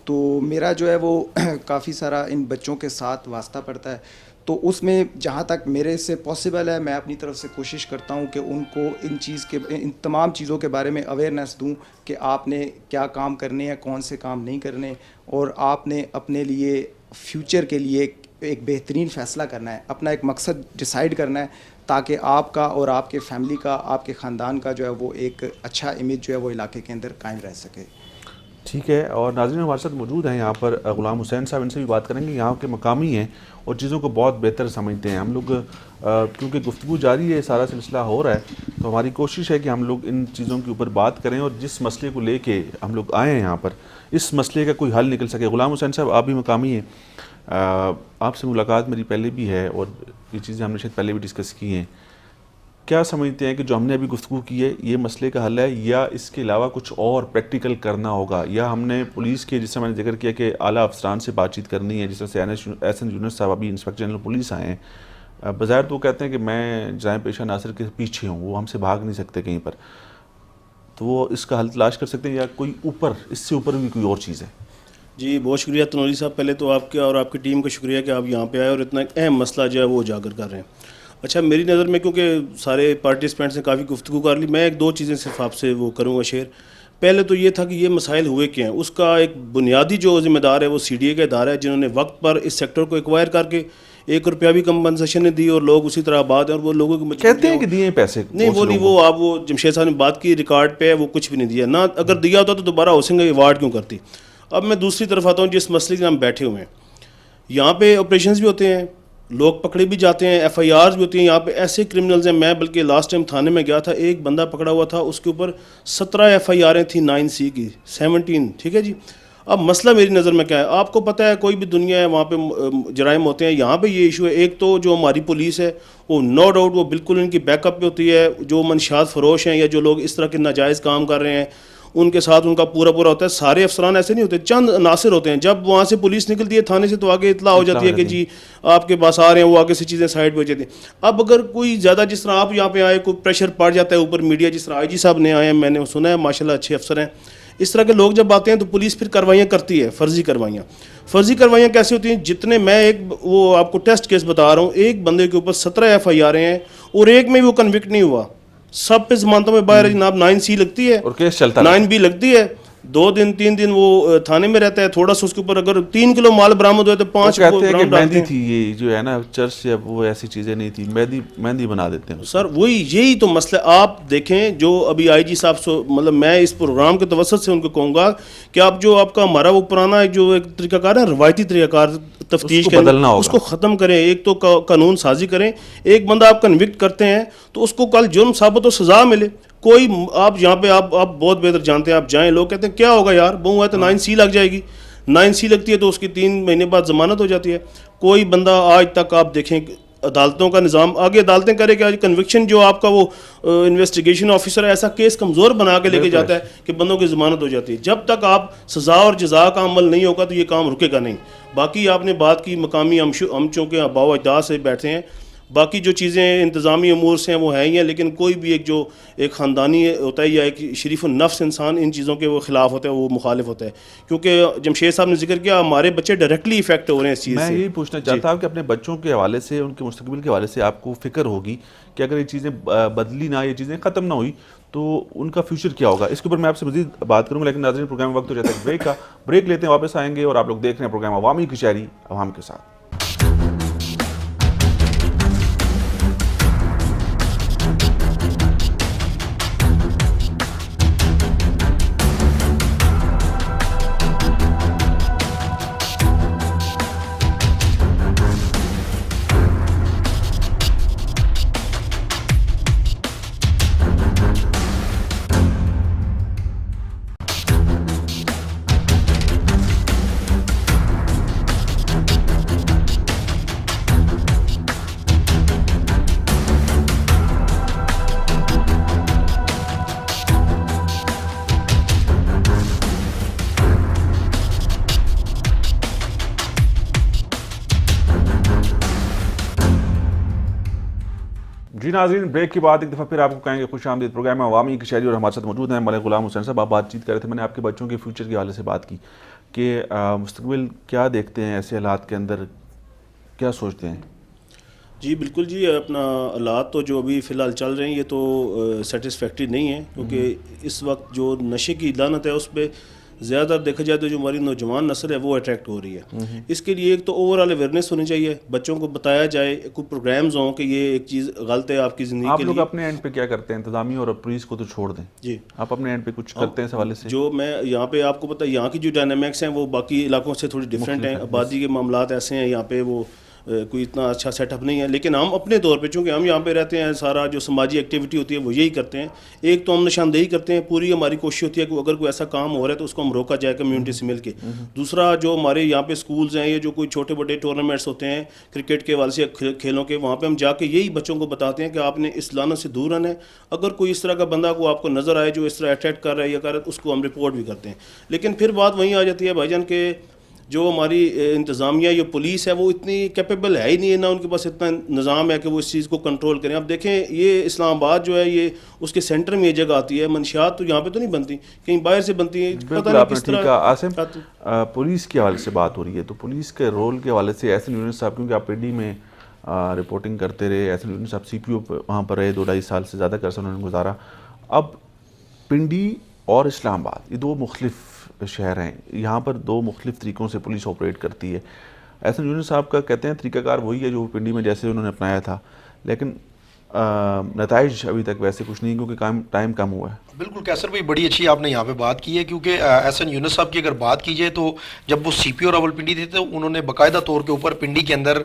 تو میرا جو ہے وہ کافی سارا ان بچوں کے ساتھ واسطہ پڑتا ہے. تو اس میں جہاں تک میرے سے پاسبل ہے میں اپنی طرف سے کوشش کرتا ہوں کہ ان کو ان تمام چیزوں کے بارے میں اویئرنیس دوں کہ آپ نے کیا کام کرنے ہیں, کون سے کام نہیں کرنے, اور آپ نے اپنے لیے فیوچر کے لیے ایک بہترین فیصلہ کرنا ہے, اپنا ایک مقصد ڈیسائیڈ کرنا ہے, تاکہ آپ کا اور آپ کے فیملی کا, آپ کے خاندان کا جو ہے وہ ایک اچھا امیج جو ہے وہ علاقے کے اندر قائم رہ سکے. ٹھیک ہے. اور ناظرین ہمارے ساتھ موجود ہیں یہاں پر غلام حسین صاحب, ان سے بھی بات کریں گے. یہاں کے مقامی ہیں اور چیزوں کو بہت بہتر سمجھتے ہیں. ہم لوگ کیونکہ گفتگو جاری ہے, سارا سلسلہ ہو رہا ہے, تو ہماری کوشش ہے کہ ہم لوگ ان چیزوں کے اوپر بات کریں اور جس مسئلے کو لے کے ہم لوگ آئے ہیں یہاں پر, اس مسئلے کا کوئی حل نکل سکے. غلام حسین صاحب, آپ بھی مقامی ہیں, آپ سے ملاقات میری پہلے بھی ہے اور یہ چیزیں ہم نے شاید پہلے بھی ڈسکس کی ہیں. کیا سمجھتے ہیں کہ جو ہم نے ابھی گفتگو کی ہے یہ مسئلے کا حل ہے, یا اس کے علاوہ کچھ اور پریکٹیکل کرنا ہوگا, یا ہم نے پولیس کے, جس سے میں نے ذکر کیا کہ اعلیٰ افسران سے بات چیت کرنی ہے, جس طرح سے احسن یونس صاحب ابھی انسپکٹر جنرل پولیس آئے ہیں, بظاہر تو وہ کہتے ہیں کہ میں جرائم پیشہ ناصر کے پیچھے ہوں, وہ ہم سے بھاگ نہیں سکتے کہیں پر, تو وہ اس کا حل تلاش کر سکتے ہیں, یا کوئی اوپر, اس سے اوپر بھی کوئی اور چیز ہے؟ جی بہت شکریہ تنوری صاحب, پہلے تو آپ کے اور آپ کی ٹیم کا شکریہ کہ آپ یہاں پہ آئے اور اتنا ایک اہم مسئلہ جو ہے وہ اجاگر کر رہے ہیں. اچھا, میری نظر میں کیونکہ سارے پارٹیسپینٹس نے کافی گفتگو کر لی, میں 1-2 چیزیں صرف آپ سے وہ کروں گا شیئر. پہلے تو یہ تھا کہ یہ مسائل ہوئے کیا ہیں, اس کا ایک بنیادی جو ذمہ دار ہے وہ CDA کا ادارہ ہے, جنہوں نے وقت پر اس سیکٹر کو ایکوائر کر کے 1 روپیہ بھی کمپنسیشن نہیں دی اور لوگ اسی طرح آباد ہیں اور وہ لوگوں کی کہتے ہیں کہ دیے ہیں پیسے. نہیں وہ نہیں, وہ آپ وہ جمشید صاحب نے بات کی ریکارڈ پہ ہے, وہ کچھ بھی نہیں دیا. نہ اگر دیا ہوتا تو دوبارہ ہاؤسنگ ایوارڈ کیوں کرتی. اب میں دوسری طرف آتا ہوں, جس مسئلے کے ہم بیٹھے ہوئے ہیں, یہاں پہ آپریشنز بھی ہوتے ہیں, لوگ پکڑے بھی جاتے ہیں, ایف آئی آرز بھی ہوتی ہیں. یہاں پہ ایسے کرمنلز ہیں, میں بلکہ لاسٹ ٹائم تھانے میں گیا تھا, ایک بندہ پکڑا ہوا تھا, اس کے اوپر 17 ایف آئی آریں تھیں 9C کی 17. ٹھیک ہے جی. اب مسئلہ میری نظر میں کیا ہے, آپ کو پتہ ہے کوئی بھی دنیا ہے وہاں پہ جرائم ہوتے ہیں, یہاں پہ یہ ایشو ہے. ایک تو جو ہماری پولیس ہے وہ نو ڈاؤٹ وہ بالکل ان کی بیک اپ پہ ہوتی ہے. جو منشیات فروش ہیں یا جو لوگ اس طرح کے ناجائز کام کر رہے ہیں ان کے ساتھ ان کا پورا ہوتا ہے. سارے افسران ایسے نہیں ہوتے, چند عناصر ہوتے ہیں. جب وہاں سے پولیس نکلتی ہے تھانے سے تو آگے اطلاع ہو جاتی ہے کہ جی آپ کے پاس آ رہے ہیں, وہ آگے سے چیزیں سائڈ پہ ہو جاتی ہیں. اب اگر کوئی زیادہ جس طرح آپ یہاں پہ آئے, کوئی پریشر پڑ جاتا ہے اوپر میڈیا, جس طرح آئی جی صاحب نے آئے ہیں, میں نے سنا ہے ماشاءاللہ اچھے افسر ہیں, اس طرح کے لوگ جب آتے ہیں تو پولیس پھر کاروائیاں کرتی ہے, فرضی کاروائیاں. فرضی کاروائیاں کیسے ہوتی ہیں, جتنے میں ایک وہ آپ کو ٹیسٹ کیس بتا رہا ہوں, ایک بندے کے اوپر 17 ایف آئی آریں ہیں اور ایک میں بھی وہ کنوکٹ نہیں ہوا, سب پہ ضمانتوں میں باہر ہے جناب. 9C لگتی ہے اور کیس چلتا 9B لگتی ہے, 2 دن 3 دن وہ تھانے میں رہتا ہے. تھوڑا سا اس کے اوپر اگر 3 کلو مال برآمد ہوئے تو 5 کہتے ہیں کہ گراؤنڈ ڈالتے مہندی ہیں. تھی, یہ جو ہے نا چرچ سے, اب وہ ایسی چیزیں نہیں تھی, مہندی بنا دیتے ہیں. سر وہی یہی تو مسئلہ. آپ دیکھیں جو ابھی آئی جی صاحب مطلب میں اس پروگرام کے توسط سے ان کو کہوں گا کہ آپ جو آپ کا ہمارا وہ پرانا جو ایک طریقہ کار ہے, روایتی طریقہ کار تفتیش کے اس کو ختم کریں. ایک تو قانون سازی کریں, ایک بندہ آپ کنوکٹ کرتے ہیں تو اس کو کل جرم ثابت و سزا ملے. کوئی آپ یہاں پہ آپ بہت بہتر جانتے ہیں, آپ جائیں, لوگ کہتے ہیں کیا ہوگا یار, بہو ہے تو 9C لگ جائے گی. 9C لگتی ہے تو اس کی 3 مہینے بعد ضمانت ہو جاتی ہے. کوئی بندہ آج تک آپ دیکھیں عدالتوں کا نظام آگے عدالتیں کرے کہ کنوکشن جو آپ کا وہ انویسٹیگیشن آفیسر ہے ایسا کیس کمزور بنا کے لے کے جاتا ہے کہ بندوں کی ضمانت ہو جاتی ہے. جب تک آپ سزا اور جزا کا عمل نہیں ہوگا تو یہ کام رکے گا نہیں. باقی آپ نے بات کی مقامی ہم چونکہ آباء و اجداد سے بیٹھے ہیں, باقی جو چیزیں انتظامی امور سے ہیں وہ ہیں ہی ہیں, لیکن کوئی بھی ایک جو ایک خاندانی ہوتا ہے یا ایک شریف النفس انسان ان چیزوں کے وہ خلاف ہوتا ہے, وہ مخالف ہوتا ہے. کیونکہ جمشید صاحب نے ذکر کیا ہمارے بچے ڈائریکٹلی افیکٹ ہو رہے ہیں اس چیز سے. میں یہی پوچھنا چاہتا ہوں کہ اپنے بچوں کے حوالے سے, ان کے مستقبل کے حوالے سے آپ کو فکر ہوگی کہ اگر یہ چیزیں بدلی نہ, یہ چیزیں ختم نہ ہوئی تو ان کا فیوچر کیا ہوگا. اس کے اوپر میں آپ سے مزید بات کروں گا, لیکن ناظرین پروگرام وقت ہو جاتا ہے بریک کا. بریک لیتے ہیں, واپس آئیں گے اور آپ لوگ دیکھ رہے ہیں پروگرام عوامی کچہری عوام کے ساتھ. جی ناظرین, بریک کے بعد ایک دفعہ پھر آپ کو کہیں گے خوش آمدید. پروگرام عوامی کچہری اور ہمارے ساتھ موجود ہیں ملک غلام حسین صاحب. آپ بات چیت کر رہے تھے, میں نے آپ کے بچوں کے فیوچر کے حوالے سے بات کی کہ مستقبل کیا دیکھتے ہیں ایسے حالات کے اندر, کیا سوچتے ہیں؟ جی بالکل جی, اپنا حالات تو جو ابھی فی الحال چل رہے ہیں یہ تو سیٹسفیکٹری نہیں ہے, کیونکہ اس وقت جو نشے کی لعنت ہے اس پہ زیادہ دیکھا جائے تو جو ہماری نوجوان نسل ہے وہ اٹریکٹ ہو رہی ہے. اس کے لیے ایک تو اوور آل اویئرنیس ہونی چاہیے, بچوں کو بتایا جائے, کوئی پروگرامز ہوں کہ یہ ایک چیز غلط ہے آپ کی زندگی کے لیے. آپ لوگ اپنے اینڈ پہ کیا کرتے ہیں؟ انتظامیہ اور پولیس کو تو چھوڑ دیں, جی آپ اپنے اینڈ پہ کچھ کرتے ہیں اس حوالے سے؟ جو میں یہاں پہ آپ کو پتہ ہے یہاں کی جو ڈائنامکس ہیں وہ باقی علاقوں سے تھوڑی ڈفرینٹ ہیں. آبادی کے معاملات ایسے ہیں یہاں پہ, وہ کوئی اتنا اچھا سیٹ اپ نہیں ہے, لیکن ہم اپنے طور پہ چونکہ ہم یہاں پہ رہتے ہیں سارا جو سماجی ایکٹیویٹی ہوتی ہے وہ یہی کرتے ہیں. ایک تو ہم نشاندہی کرتے ہیں, پوری ہماری کوشش ہوتی ہے کہ اگر کوئی ایسا کام ہو رہا ہے تو اس کو ہم روکا جائے کمیونٹی سے مل کے. دوسرا جو ہمارے یہاں پہ سکولز ہیں, یہ جو کوئی چھوٹے بڑے ٹورنامنٹس ہوتے ہیں کرکٹ کے حوالے سے کھیلوں کے, وہاں پہ ہم جا کے یہی بچوں کو بتاتے ہیں کہ آپ نے اس لعنت سے دور رہنا ہے. اگر کوئی اس طرح کا بندہ کو آپ کو نظر آئے جو اس طرح اٹیک کر رہا ہے یا کر رہا ہے, اس کو ہم رپورٹ بھی کرتے ہیں. لیکن پھر بات وہیں آ جاتی ہے بھائی جان کہ جو ہماری انتظامیہ یا پولیس ہے وہ اتنی کیپیبل ہے ہی نہیں ہے, نہ ان کے پاس اتنا نظام ہے کہ وہ اس چیز کو کنٹرول کریں. اب دیکھیں یہ اسلام آباد جو ہے یہ اس کے سینٹر میں یہ جگہ آتی ہے, منشیات تو یہاں پہ تو نہیں بنتی, کہیں باہر سے بنتی ہیں. پتہ نہیں کس طرح. عاصم, پولیس کے حوالے سے بات ہو رہی ہے تو پولیس کے رول کے حوالے سے احسن یونس صاحب, کیونکہ آپ پنڈی میں رپورٹنگ کرتے رہے, احسن یونس صاحب سی پی او وہاں پر رہے, 2-2.5 سال سے زیادہ عرصہ انہوں نے گزارا. اب پنڈی اور اسلام آباد یہ 2 مختلف شہر ہیں, یہاں پر 2 مختلف طریقوں سے پولیس آپریٹ کرتی ہے. احسن یونس صاحب کا کہتے ہیں طریقہ کار وہی ہے جو پنڈی میں جیسے انہوں نے اپنایا تھا، لیکن نتائج ابھی تک ویسے کچھ نہیں کیونکہ ٹائم کم ہوا ہے۔ بالکل کیسر بھائی بڑی اچھی آپ نے یہاں پہ بات کی ہے، کیونکہ احسن یونس صاحب کی اگر بات کی جائے تو جب وہ سی پی او راولپنڈی تھے تو انہوں نے باقاعدہ طور کے اوپر پنڈی کے اندر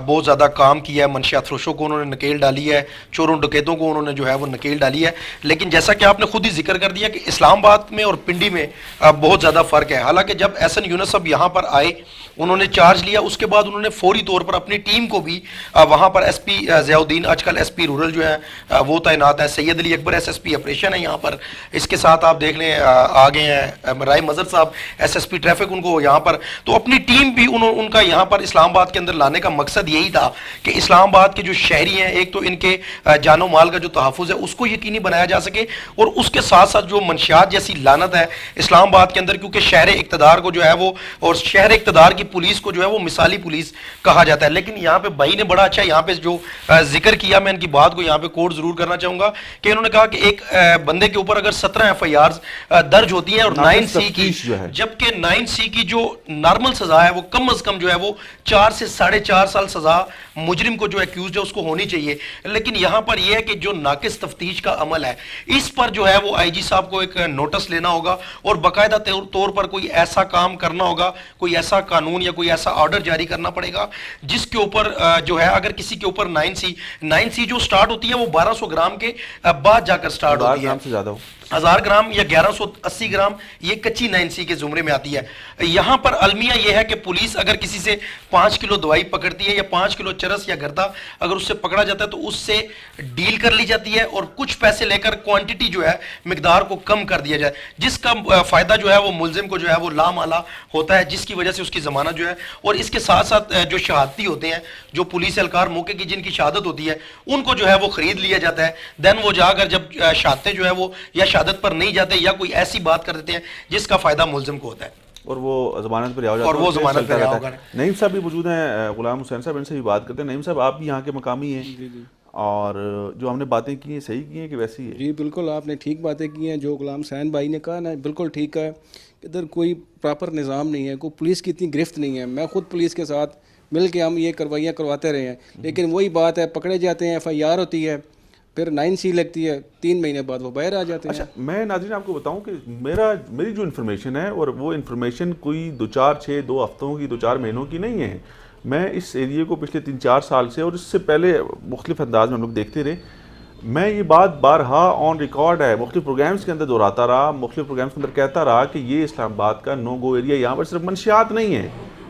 بہت زیادہ کام کیا ہے، منشیات فروشوں کو انہوں نے نکیل ڈالی ہے، چوروں ڈکیتوں کو انہوں نے جو ہے وہ نکیل ڈالی ہے۔ لیکن جیسا کہ آپ نے خود ہی ذکر کر دیا کہ اسلام آباد میں اور پنڈی میں بہت زیادہ فرق ہے۔ حالانکہ جب احسن یونس صاحب یہاں پر آئے، انہوں نے چارج لیا، اس کے بعد انہوں نے فوری طور پر اپنی ٹیم کو بھی وہاں پر ایس پی ضیاء الدین، آج کل ایس پی رورل جو ہے وہ تعینات ہے، سید علی اکبر ایس پی آپریشن ہے یہاں پر، اس کے ساتھ آپ دیکھ لیں آگے ہیں رائے مظہر صاحب ایس پی ٹریفک، ان کو یہاں پر تو اپنی ٹیم بھی ان کا یہاں پر اسلام آباد کے اندر لانے کا مقصد یہی تھا کہ اسلام آباد کے جو شہری ہیں ایک تو ان کے جان و مال کا جو تحفظ ہے اس کو یقینی بنایا جا سکے، اور اس کے ساتھ ساتھ جو منشیات جیسی لعنت ہے اسلام آباد کے اندر، کیونکہ شہر اقتدار کو جو ہے وہ اور شہر اقتدار کی پولیس کو جو ہے وہ مثالی پولیس کہا جاتا ہے۔ لیکن یہاں پہ بھائی نے بڑا اچھا یہاں پہ جو ذکر کیا، میں ان کی بات کو یہاں پہ کوٹ ضرور کرنا چاہوں گا کہ انہوں نے کہا کہ ایک بندے کے اوپر اگر 17 ایف آئی آرز درج ہوتی ہیں اور 9C کی، جبکہ 9C کی جو نارمل سزا ہے وہ کم از کم جو ہے وہ 4 سے 4.5 سال سزا مجرم کو جو ایکیوزڈ ہے اس کو ہونی چاہیے۔ لیکن یہاں پر یہ ہے کہ جو ناقص تفتیش کا عمل ہے اس پر جو ہے وہ آئی جی صاحب کو ایک نوٹس لینا ہوگا اور باقاعدہ طور پر کوئی ایسا کام کرنا ہوگا، کوئی ایسا قانون یا کوئی ایسا آرڈر جاری کرنا پڑے گا جس کے اوپر جو ہے اگر کسی کے اوپر 9C جو سٹارٹ ہوتی ہے وہ 1200 گرام کے بعد جا کر سٹارٹ ہوتی ہے، سے زیادہ 1000 گرام یا 1180 گرام یہ کچی 9C کے زمرے میں آتی ہے۔ یہاں پر المیہ یہ ہے کہ پولیس اگر کسی سے 5 کلو دوائی پکڑتی ہے یا 5 کلو چرس یا گردہ اگر اس سے پکڑا جاتا ہے تو اس سے ڈیل کر لی جاتی ہے اور کچھ پیسے لے کر کوانٹٹی جو ہے مقدار کو کم کر دیا جائے، جس کا فائدہ جو ہے وہ ملزم کو جو ہے وہ لامالا ہوتا ہے، جس کی وجہ سے اس کی ضمانت جو ہے، اور اس کے ساتھ ساتھ جو شہادتی ہوتے ہیں، جو پولیس اہلکار موقع کی جن کی شہادت ہوتی ہے ان کو جو ہے وہ خرید لیا جاتا ہے، دین وہ جا کر جب شہادتیں جو ہے وہ یا شہادت پر نہیں جاتے یا کوئی ایسی بات کر دیتے ہیں جس کا فائدہ ملزم کو ہوتا ہے اور وہ ضمانت پر رہا ہو جاتا ہے، اور وہ ضمانت پر رہا ہوگا۔ نعیم صاحب بھی موجود ہیں، غلام حسین صاحب، ان سے بھی بات کرتے ہیں۔ نعیم صاحب آپ بھی یہاں کے مقامی ہیں اور جو ہم نے باتیں کی ہیں صحیح کی ہیں کہ ویسی ہے؟ جی بالکل آپ نے ٹھیک باتیں کی ہیں، جو غلام حسین بھائی نے کہا نا بالکل ٹھیک ہے، ادھر کوئی پراپر نظام نہیں ہے، کوئی پولیس کی اتنی گرفت نہیں ہے۔ میں خود پولیس کے ساتھ مل کے ہم یہ کروائیاں کرواتے رہے ہیں، لیکن وہی بات ہے پکڑے جاتے ہیں، ایف آئی آر ہوتی ہے، پھر 9C لگتی ہے، 3 مہینے بعد وہ باہر آ جاتے ہیں۔ اچھا میں ناظرین آپ کو بتاؤں کہ میری جو انفارمیشن ہے اور وہ انفارمیشن کوئی 2 ہفتوں کی 2-4 مہینوں کی نہیں ہے، میں اس ایریے کو پچھلے 3-4 سال سے اور اس سے پہلے مختلف انداز میں ہم لوگ دیکھتے رہے، میں یہ بات بارہا آن ریکارڈ ہے، مختلف پروگرامز کے اندر دہراتا رہا، مختلف پروگرامز کے اندر کہتا رہا کہ یہ اسلام آباد کا نو گو ایریا، یہاں پر صرف منشیات نہیں ہیں،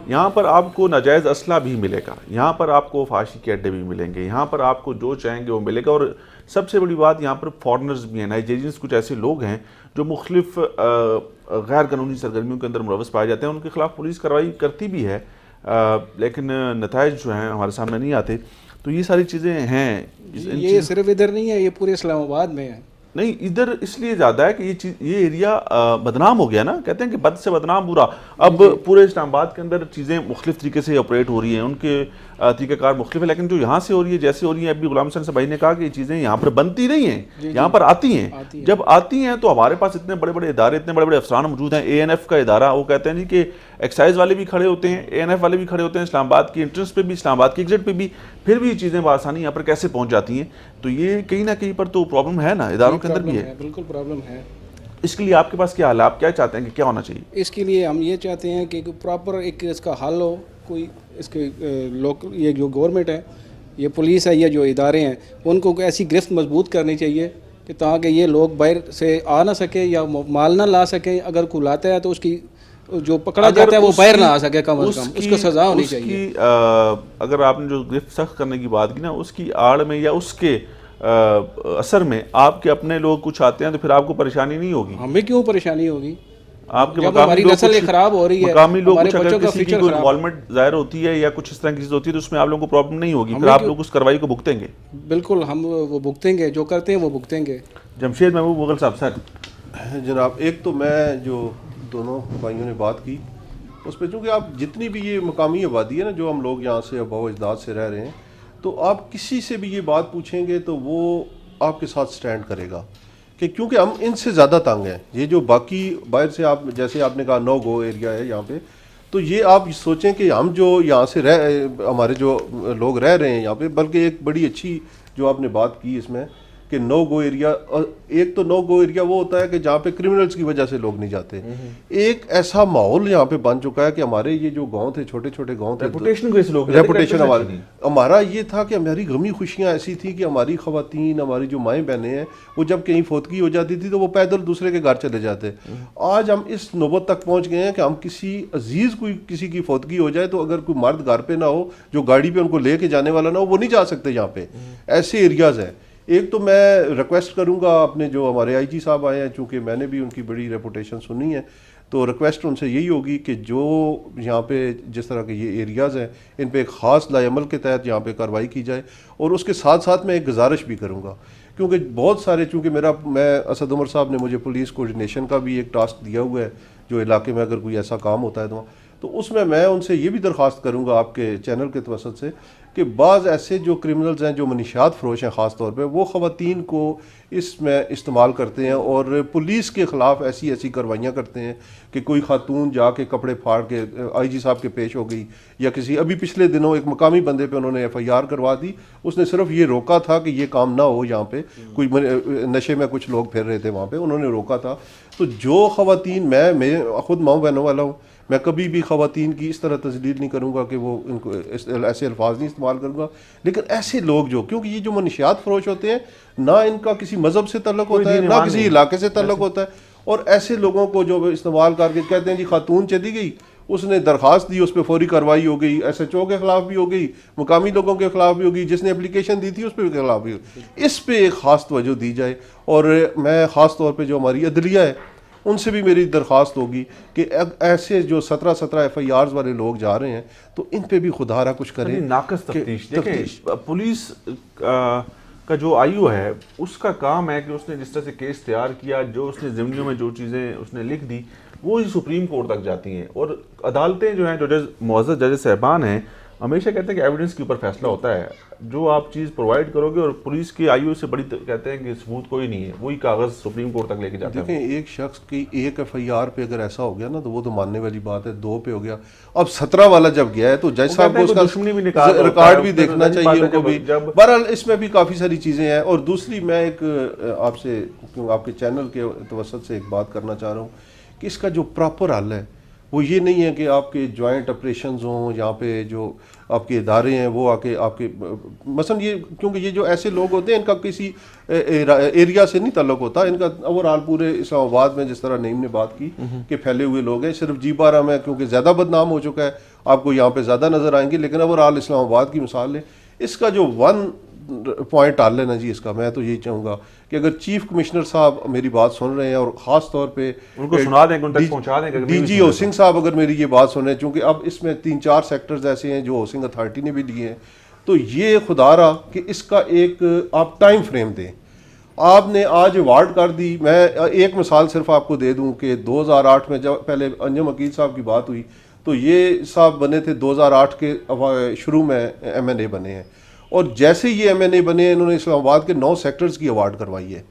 یہاں پر آپ کو ناجائز اسلحہ بھی ملے گا، یہاں پر آپ کو فحاشی کے اڈے بھی ملیں گے، یہاں پر آپ کو جو چاہیں گے وہ ملے گا، اور سب سے بڑی بات یہاں پر فارنرز بھی ہیں، نائجیرینز کچھ ایسے لوگ ہیں جو مختلف غیر قانونی سرگرمیوں کے اندر ملوث پائے جاتے ہیں، ان کے خلاف پولیس کارروائی کرتی بھی ہے لیکن نتائج جو ہیں ہمارے سامنے نہیں آتے۔ تو یہ ساری چیزیں ہیں، یہ صرف ادھر نہیں ہے، یہ پورے اسلام آباد میں ہے۔ نہیں ادھر اس لیے زیادہ ہے کہ یہ ایریا بدنام ہو گیا نا، کہتے ہیں کہ بد سے بدنام برا، اب پورے اسلام آباد کے اندر چیزیں مختلف طریقے سے آپریٹ ہو رہی ہیں، ان کے طریقہ کار مختلف ہے، لیکن جو یہاں سے ہو رہی ہے جیسے ہو رہی ہیں، ابھی غلام حسین صاحب بھائی نے کہا کہ یہ چیزیں یہاں پر بنتی نہیں ہیں، یہاں پر آتی ہیں، جب آتی ہیں تو ہمارے پاس اتنے بڑے بڑے ادارے، اتنے بڑے بڑے افسران موجود ہیں، ANF کا ادارہ، وہ کہتے ہیں جی کہ ایکسائز والے بھی کھڑے ہوتے ہیں، ANF والے بھی کھڑے ہوتے ہیں، اسلام آباد کی انٹرنس پہ بھی، اسلام آباد کی ایگزٹ پہ بھی، پھر بھی یہ چیزیں بآسانی یہاں پر کیسے پہنچ جاتی ہیں؟ تو یہ کہیں نہ کہیں پر تو پرابلم ہے نا، اداروں کے اندر بھی ہے، بالکل پرابلم ہے۔ اس کے لیے آپ کے پاس کیا حل ہے؟ آپ کیا چاہتے ہیں کہ کیا ہونا چاہیے؟ اس کے لیے ہم یہ چاہتے ہیں کہ پراپر ایک اس کا حل ہو، کوئی اس کے لوکل یہ جو گورنمنٹ ہے، یہ پولیس ہے، یہ جو ادارے ہیں، ان کو ایسی گرفت مضبوط کرنی چاہیے کہ تاکہ یہ لوگ باہر سے آ نہ سکے یا مال نہ لا سکے، اگر کوئی لاتا ہے تو اس کی جو پکڑا جاتا ہے وہ باہر نہ آ سکے، کم از کم اس کو سزا ہونی چاہیے۔ اگر آپ نے جو گرفت سخت کرنے کی بات کی نا، اس کی آڑ میں یا اس کے اثر میں آپ کے اپنے لوگ کچھ آتے ہیں تو پھر آپ کو پریشانی نہیں ہوگی؟ ہمیں کیوں پریشانی ہوگی؟ آپ کے جب ہماری نسل خراب ہو رہی ہے، مقامی لوگ ہمارے کچھ اگر بچوں کا کسی کی فیوچر کوئی خراب، انوالومنٹ ظاہر ہوتی ہے یا کچھ اس طرح کی چیز ہوتی ہے تو اس میں آپ لوگوں کو پرابلم نہیں ہوگی، پھر آپ لوگ اس کارروائی کو بھگتیں گے؟ بالکل ہم وہ بھگتیں گے، جو کرتے ہیں وہ بھگتیں گے۔ جمشید محبوب مغل صاحب سر جناب، ایک تو میں جو دونوں بھائیوں نے بات کی اس پہ، چونکہ آپ جتنی بھی یہ مقامی آبادی ہے نا، جو ہم لوگ یہاں سے آباء و اجداد سے رہ رہے ہیں، تو آپ کسی سے بھی یہ بات پوچھیں گے تو وہ آپ کے ساتھ سٹینڈ کرے گا کہ کیونکہ ہم ان سے زیادہ تنگ ہیں۔ یہ جو باقی باہر سے آپ جیسے آپ نے کہا نو گو ایریا ہے یہاں پہ، تو یہ آپ سوچیں کہ ہم جو یہاں سے ہمارے جو لوگ رہ رہے ہیں یہاں پہ، بلکہ ایک بڑی اچھی جو آپ نے بات کی اس میں کہ نو گو ایریا، ایک تو نو گو ایریا وہ ہوتا ہے کہ جہاں پہ کرمنلز کی وجہ سے لوگ نہیں جاتے. ایک ایسا ماحول یہاں پہ بن چکا ہے کہ ہمارے یہ جو گاؤں تھے، چھوٹے چھوٹے گاؤں تھے، ریپوٹیشن ہمارا یہ تھا کہ ہماری غمی خوشیاں ایسی تھی کہ ہماری خواتین، ہماری جو مائیں بہنیں ہیں، وہ جب کہیں فوتگی ہو جاتی تھی تو وہ پیدل دوسرے کے گھر چلے جاتے. آج ہم اس نوبت تک پہنچ گئے ہیں کہ ہم کسی عزیز کوئی کسی کی فوتگی ہو جائے تو اگر کوئی مرد گھر پہ نہ ہو جو گاڑی پہ ان کو لے کے جانے والا نہ ہو، وہ نہیں جا سکتے یہاں پہ. ایسے ایریاز ہیں. ایک تو میں ریکویسٹ کروں گا اپنے جو ہمارے آئی جی صاحب آئے ہیں، چونکہ میں نے بھی ان کی بڑی ریپوٹیشن سنی ہے، تو ریکویسٹ ان سے یہی ہوگی کہ جو یہاں پہ جس طرح کے یہ ایریاز ہیں ان پہ ایک خاص لائے عمل کے تحت یہاں پہ کارروائی کی جائے. اور اس کے ساتھ ساتھ میں ایک گزارش بھی کروں گا، کیونکہ بہت سارے، چونکہ میں اسد عمر صاحب نے مجھے پولیس کوارڈینیشن کا بھی ایک ٹاسک دیا ہوا ہے جو علاقے میں اگر کوئی ایسا کام ہوتا ہے تو اس میں ان سے یہ بھی درخواست کروں گا آپ کے چینل کے توسط سے کہ بعض ایسے جو کرمنلز ہیں جو منشیات فروش ہیں خاص طور پہ، وہ خواتین کو اس میں استعمال کرتے ہیں اور پولیس کے خلاف ایسی کاروائیاں کرتے ہیں کہ کوئی خاتون جا کے کپڑے پھاڑ کے آئی جی صاحب کے پیش ہو گئی، یا ابھی پچھلے دنوں ایک مقامی بندے پہ انہوں نے FIR کروا دی. اس نے صرف یہ روکا تھا کہ یہ کام نہ ہو، یہاں پہ کوئی نشے میں کچھ لوگ پھر رہے تھے وہاں پہ، انہوں نے روکا تھا. تو جو خواتین، میں خود ماؤں بہنوں والا ہوں، میں کبھی بھی خواتین کی اس طرح تذلیل نہیں کروں گا کہ وہ ان کو ایسے الفاظ نہیں استعمال کروں گا. لیکن ایسے لوگ کیونکہ یہ جو منشیات فروش ہوتے ہیں، نہ ان کا کسی مذہب سے تعلق ہوتا ہے، نہ کسی علاقے سے تعلق ہوتا ہے، اور ایسے لوگوں کو جو استعمال کر کے کہتے ہیں جی خاتون چلی گئی، اس نے درخواست دی، اس پہ فوری کارروائی ہو گئی، SHO کے خلاف بھی ہو گئی، مقامی لوگوں کے خلاف بھی ہوگی، جس نے اپلیکیشن دی تھی اس پہ بھی خلاف بھی ہوگی. اس پہ ایک خاص توجہ دی جائے. اور میں خاص طور پہ جو ہماری عدلیہ ہے ان سے بھی میری درخواست ہوگی کہ ایسے جو 17 FIRs والے لوگ جا رہے ہیں تو ان پہ بھی خدا را کچھ کریں. ناقص تفتیش. دیکھیں پولیس کا جو IO ہے اس کا کام ہے کہ اس نے جس طرح سے کیس تیار کیا، جو اس نے ضمنیوں میں جو چیزیں اس نے لکھ دی وہ سپریم کورٹ تک جاتی ہیں. اور عدالتیں جو ہیں، جو معزز جج صاحبان ہیں، ہمیشہ کہتے ہیں کہ ایویڈنس کے اوپر فیصلہ ہوتا ہے. جو آپ چیز پرووائڈ کرو گے، اور پولیس کی IO سے بڑی کہتے ہیں کہ ثبوت کوئی نہیں ہے، وہی کاغذ سپریم کورٹ تک لے کے جاتا ہے. دیکھیں ایک شخص کی ایک FIR پہ اگر ایسا ہو گیا نا تو وہ تو ماننے والی بات ہے. 2 پہ ہو گیا، اب 17 والا جب گیا ہے تو جج صاحب کو اس کا ریکارڈ بھی دیکھنا چاہیے ان کو بھی. بہرحال اس میں بھی کافی ساری چیزیں ہیں. اور دوسری میں ایک آپ سے، آپ کے چینل کے توسط سے ایک بات کرنا چاہ رہا ہوں کہ اس کا جو پراپر حل ہے وہ یہ نہیں ہے کہ آپ کے جوائنٹ آپریشنز ہوں، یہاں پہ جو آپ کے ادارے ہیں وہ آ کے آپ کے مثلا یہ، کیونکہ یہ جو ایسے لوگ ہوتے ہیں ان کا کسی ایریا سے نہیں تعلق ہوتا، ان کا اوورآل پورے اسلام آباد میں، جس طرح نعیم نے بات کی کہ پھیلے ہوئے لوگ ہیں. صرف G12 میں کیونکہ زیادہ بدنام ہو چکا ہے، آپ کو یہاں پہ زیادہ نظر آئیں گے، لیکن اوورآل اسلام آباد کی مثال ہے. اس کا جو 1 پوائنٹ حل ہے نا جی، اس کا میں تو یہی چاہوں گا کہ اگر چیف کمشنر صاحب میری بات سن رہے ہیں، اور خاص طور پہ ان کو سنا دیں، ان تک پہنچا دیں، DG ہاؤسنگ صاحب اگر میری یہ بات سن رہے ہیں، چونکہ اب اس میں 3-4 سیکٹرز ایسے ہیں جو ہاؤسنگ اتھارٹی نے بھی لیے ہیں، تو یہ خدا را کہ اس کا ایک آپ ٹائم فریم دیں. آپ نے آج ایوارڈ کر دی. میں ایک مثال صرف آپ کو دے دوں کہ 2008 میں جب پہلے انجم عقیل صاحب کی بات ہوئی تو یہ صاحب بنے تھے 2008 کے شروع میں MNA بنے ہیں، اور جیسے یہ MNA بنے ہیں انہوں نے اسلام آباد کے 9 سیکٹرز کی ایوارڈ کروائی ہے.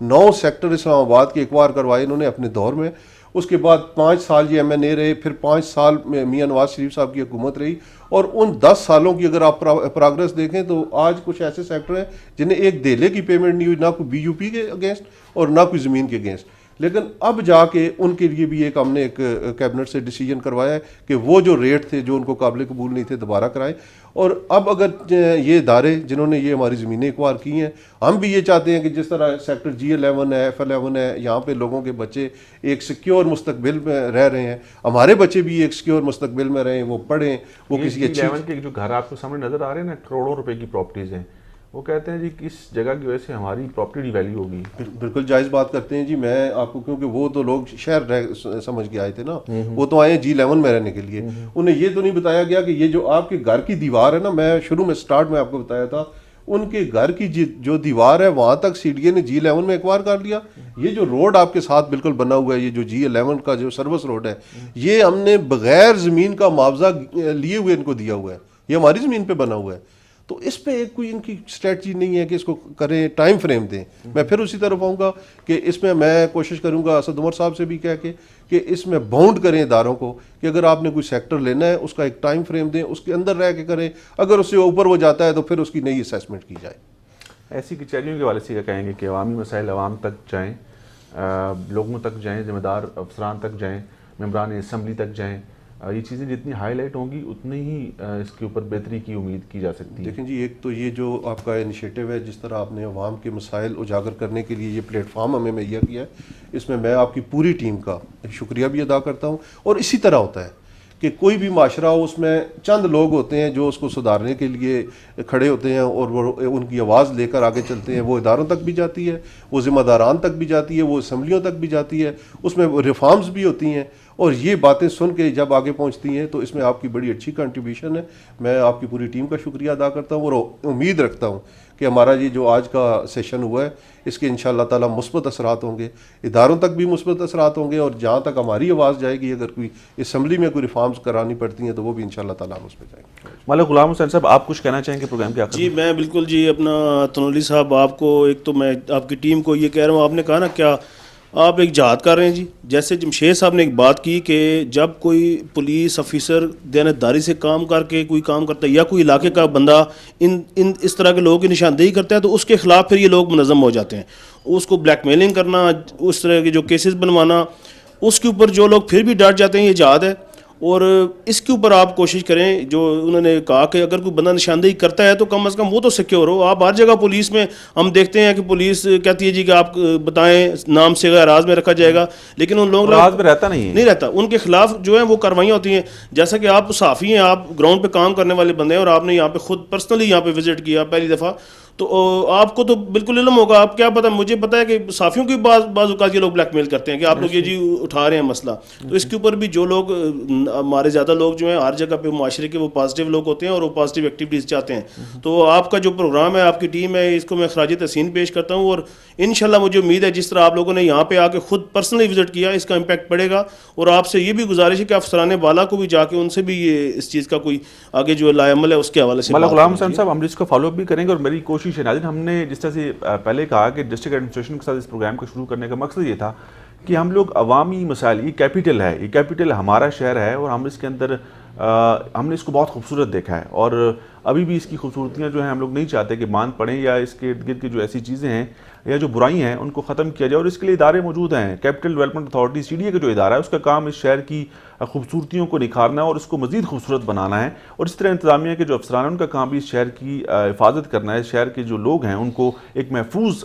9 سیکٹر اسلام آباد کے ایک بار کروائے انہوں نے اپنے دور میں. اس کے بعد 5 سال یہ MNA رہے، پھر 5 سال میں میاں نواز شریف صاحب کی حکومت رہی. اور ان 10 سالوں کی اگر آپ پروگرس دیکھیں تو آج کچھ ایسے سیکٹر ہیں جنہیں ایک دہلے کی پیمنٹ نہیں ہوئی، نہ کوئی BUP کے اگینسٹ اور نہ کوئی زمین کے اگینسٹ. لیکن اب جا کے ان کے لیے بھی ایک ہم نے ایک کیبنٹ سے ڈیسیجن کروایا ہے کہ وہ جو ریٹ تھے جو ان کو قابل قبول نہیں تھے دوبارہ کرائیں. اور اب اگر یہ ادارے جنہوں نے یہ ہماری زمینیں ایکوائر کی ہیں، ہم بھی یہ چاہتے ہیں کہ جس طرح سیکٹر G11 ہے، F11 ہے، یہاں پہ لوگوں کے بچے ایک سیکیور مستقبل میں رہ رہے ہیں، ہمارے بچے بھی ایک سیکیور مستقبل میں رہیں، وہ پڑھیں، وہ کسی اچھی G11 کے جو گھر آپ کو سامنے نظر آ رہے ہیں نا، کروڑوں روپے کی پراپرٹیز ہیں، وہ کہتے ہیں جی کس جگہ کی وجہ سے ہماری پراپرٹی ڈی ویلیو ہوگی. بالکل جائز بات کرتے ہیں جی. میں آپ کو، کیونکہ وہ تو لوگ شہر سمجھ کے آئے تھے نا، وہ تو آئے ہیں G11 میں رہنے کے لیے. انہیں یہ تو نہیں بتایا گیا کہ یہ جو آپ کے گھر کی دیوار ہے نا، میں شروع میں سٹارٹ میں آپ کو بتایا تھا، ان کے گھر کی جو دیوار ہے وہاں تک CDA نے G11 میں ایکوائر کر لیا. یہ جو روڈ آپ کے ساتھ بالکل بنا ہوا ہے، یہ جو G11 کا جو سروس روڈ ہے، یہ ہم نے بغیر زمین کا معاوضہ لیے ہوئے ان کو دیا ہوا ہے، یہ ہماری زمین پہ بنا ہوا ہے. تو اس پہ ایک کوئی ان کی اسٹریٹجی نہیں ہے کہ اس کو کریں, ٹائم فریم دیں. میں پھر اسی طرف آؤں گا کہ اس میں کوشش کروں گا اسد عمر صاحب سے بھی کہہ کے کہ اس میں باؤنڈ کریں اداروں کو کہ اگر آپ نے کوئی سیکٹر لینا ہے اس کا ایک ٹائم فریم دیں, اس کے اندر رہ کے کریں, اگر اس سے اوپر وہ جاتا ہے تو پھر اس کی نئی اسیسمنٹ کی جائے. ایسی کچہریوں کے حوالے سے کیا کہیں گے کہ عوامی مسائل عوام تک جائیں, لوگوں تک جائیں, ذمہ دار افسران تک جائیں, ممبران اسمبلی تک جائیں, یہ چیزیں جتنی ہائی لائٹ ہوں گی اتنی ہی اس کے اوپر بہتری کی امید کی جا سکتی ہے. دیکھیں جی, ایک تو یہ جو آپ کا انیشیٹو ہے, جس طرح آپ نے عوام کے مسائل اجاگر کرنے کے لیے یہ پلیٹ فارم ہمیں مہیا کیا ہے, اس میں آپ کی پوری ٹیم کا شکریہ بھی ادا کرتا ہوں. اور اسی طرح ہوتا ہے کہ کوئی بھی معاشرہ ہو, اس میں چند لوگ ہوتے ہیں جو اس کو سدھارنے کے لیے کھڑے ہوتے ہیں اور وہ ان کی آواز لے کر آگے چلتے ہیں. وہ اداروں تک بھی جاتی ہے, وہ ذمہ داران تک بھی جاتی ہے, وہ اسمبلیوں تک بھی جاتی ہے, اس میں ریفارمز بھی ہوتی ہیں. اور یہ باتیں سن کے جب آگے پہنچتی ہیں تو اس میں آپ کی بڑی اچھی کنٹریبیوشن ہے. میں آپ کی پوری ٹیم کا شکریہ ادا کرتا ہوں اور امید رکھتا ہوں کہ ہمارا یہ جو آج کا سیشن ہوا ہے اس کے انشاءاللہ تعالی مثبت اثرات ہوں گے, اداروں تک بھی مثبت اثرات ہوں گے, اور جہاں تک ہماری آواز جائے گی, اگر کوئی اسمبلی میں کوئی ریفارمز کرانی پڑتی ہیں تو وہ بھی انشاءاللہ تعالی ہم اس پہ جائیں گے. ملک غلام حسین صاحب, آپ کچھ کہنا چاہیں گے پروگرام کے آخر؟ جی میں بالکل جی اپنا تنولی صاحب, آپ کو ایک تو میں آپ کی ٹیم کو یہ کہہ رہا ہوں, آپ نے کہا نا کیا آپ ایک جہاد کر رہے ہیں جی. جیسے جمشید صاحب نے ایک بات کی کہ جب کوئی پولیس آفیسر دیانتداری سے کام کر کے کوئی کام کرتا ہے یا کوئی علاقے کا بندہ اس طرح کے لوگوں کی نشاندہی کرتا ہے تو اس کے خلاف پھر یہ لوگ منظم ہو جاتے ہیں. اس کو بلیک میلنگ کرنا, اس طرح کے جو کیسز بنوانا, اس کے اوپر جو لوگ پھر بھی ڈٹ جاتے ہیں, یہ جہاد ہے. اور اس کے اوپر آپ کوشش کریں, جو انہوں نے کہا کہ اگر کوئی بندہ نشاندہی کرتا ہے تو کم از کم وہ تو سیکیور ہو. آپ ہر جگہ پولیس میں ہم دیکھتے ہیں کہ پولیس کہتی ہے جی کہ آپ بتائیں, نام سے راز میں رکھا جائے گا, لیکن ان لوگوں راز میں رہتا نہیں رہتا. ان کے خلاف جو ہے وہ کاروائیاں ہوتی ہیں. جیسا کہ آپ صحافی ہیں, آپ گراؤنڈ پہ کام کرنے والے بندے ہیں, اور آپ نے یہاں پہ خود پرسنلی یہاں پہ وزٹ کیا پہلی دفعہ, تو آپ کو تو بالکل علم ہوگا. آپ کیا پتہ, مجھے پتہ ہے کہ صحافیوں کی بعض اوقات یہ لوگ بلیک میل کرتے ہیں کہ آپ لوگ یہ جی اٹھا رہے ہیں مسئلہ. تو اس کے اوپر بھی جو لوگ, ہمارے زیادہ لوگ جو ہیں ہر جگہ پہ معاشرے کے وہ پازیٹیو لوگ ہوتے ہیں اور وہ پازیٹیو ایکٹیویٹیز چاہتے ہیں. تو آپ کا جو پروگرام ہے, آپ کی ٹیم ہے, اس کو میں خراج تحسین پیش کرتا ہوں. اور انشاءاللہ مجھے امید ہے جس طرح آپ لوگوں نے یہاں پہ آ کے خود پرسنلی وزٹ کیا, اس کا امپیکٹ پڑے گا. اور آپ سے یہ بھی گزارش ہے کہ افسران بالا کو بھی جا کے ان سے بھی یہ اس چیز کا کوئی آگے جو لائے عمل ہے اس کے حوالے سے. ملک غلام حسین صاحب, ہم اس کو فالو اپ بھی کریں گے, اور میری کوشش ہے ناظرین, ہم نے جس طرح سے پہلے کہا کہ ڈسٹرکٹ ایڈمنسٹریشن کے ساتھ اس پروگرام کو شروع کرنے کا مقصد یہ تھا کہ ہم لوگ عوامی مسائل, یہ کیپٹل ہے, یہ کیپٹل ہمارا شہر ہے, اور ہم اس کے اندر ہم نے اس کو بہت خوبصورت دیکھا ہے, اور ابھی بھی اس کی خوبصورتیاں جو ہیں ہم لوگ نہیں چاہتے کہ باندھ پڑیں, یا اس کے ارد گرد کی جو ایسی چیزیں ہیں یا جو برائیاں ہیں ان کو ختم کیا جائے. اور اس کے لیے ادارے موجود ہیں. کیپٹل ڈیولپمنٹ اتھارٹی CDA کا جو ادارہ ہے, اس کا کام اس شہر کی خوبصورتیوں کو نکھارنا اور اس کو مزید خوبصورت بنانا ہے. اور اس طرح انتظامیہ کے جو افسران ہیں ان کا کام بھی اس شہر کی حفاظت کرنا ہے, اس شہر کے جو لوگ ہیں ان کو ایک محفوظ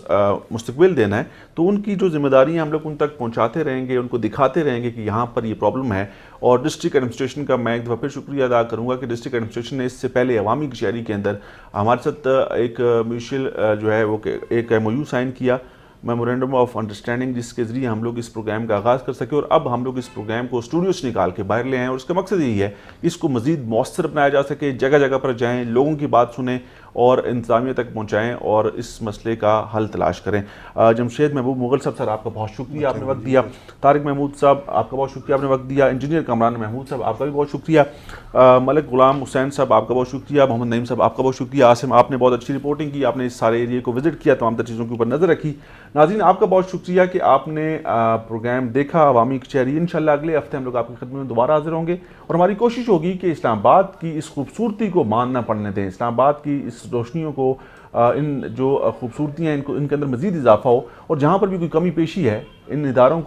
مستقبل دینا ہے. تو ان کی جو ذمہ داریاں ہم لوگ ان تک پہنچاتے رہیں گے, ان کو دکھاتے رہیں گے کہ یہاں پر یہ پرابلم ہے. اور ڈسٹرکٹ ایڈمنسٹریشن کا میں ایک دفعہ پھر شکریہ ادا کروں گا کہ ڈسٹرکٹ ایڈمنسٹریشن نے اس سے پہلے عوامی کچہری کے اندر ہمارے ساتھ ایک میوچل جو ہے وہ ایک MOU سائن کیا, میمورینڈم آف انڈرسٹینڈنگ, جس کے ذریعے ہم لوگ اس پروگرام کا آغاز کر سکے. اور اب ہم لوگ اس پروگرام کو اسٹوڈیو سے نکال کے باہر لے آئیں, اور اس کا مقصد یہی ہے کہ اس کو مزید مؤثر بنایا جا سکے. جگہ جگہ پر جائیں, لوگوں کی بات سنیں اور انتظامیہ تک پہنچائیں اور اس مسئلے کا حل تلاش کریں. جمشید محبوب مغل صاحب, سر آپ کا بہت شکریہ, آپ نے وقت دیا. طارق محمود صاحب, آپ کا بہت شکریہ, آپ نے وقت دیا. انجینئر کامران محمود صاحب, آپ کا بھی بہت شکریہ. ملک غلام حسین صاحب, آپ کا بہت شکریہ. محمد نعیم صاحب, آپ کا بہت شکریہ. عاصم, آپ نے بہت اچھی رپورٹنگ کی, آپ نے اس سارے ایریے کو وزٹ کیا, تمام تر چیزوں کے اوپر نظر رکھی. ناظرین, آپ کا بہت شکریہ کہ آپ نے پروگرام دیکھا عوامی کچہری. انشاءاللہ اگلے ہفتے ہم لوگ آپ کی خدمت میں دوبارہ حاضر ہوں گے, اور ہماری کوشش ہوگی کہ اسلام آباد کی اس خوبصورتی کو مان نہ پڑنے دیں, اسلام آباد کی اس روشنیوں کو, ان جو خوبصورتیاں ہیں ان کے اندر مزید اضافہ ہو, اور جہاں پر بھی کوئی کمی پیشی ہے ان اداروں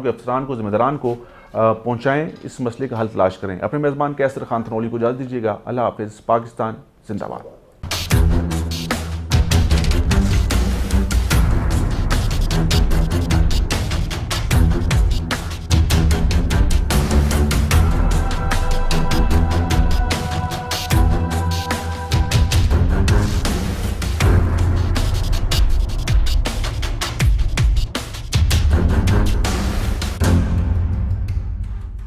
کے افسران کو, ذمہ داران کو پہنچائیں, اس مسئلے کا حل تلاش کریں. اپنے میزبان کیسر خان تھنولی کو اجازت دیجیے گا. اللہ حافظ. پاکستان زندہ باد.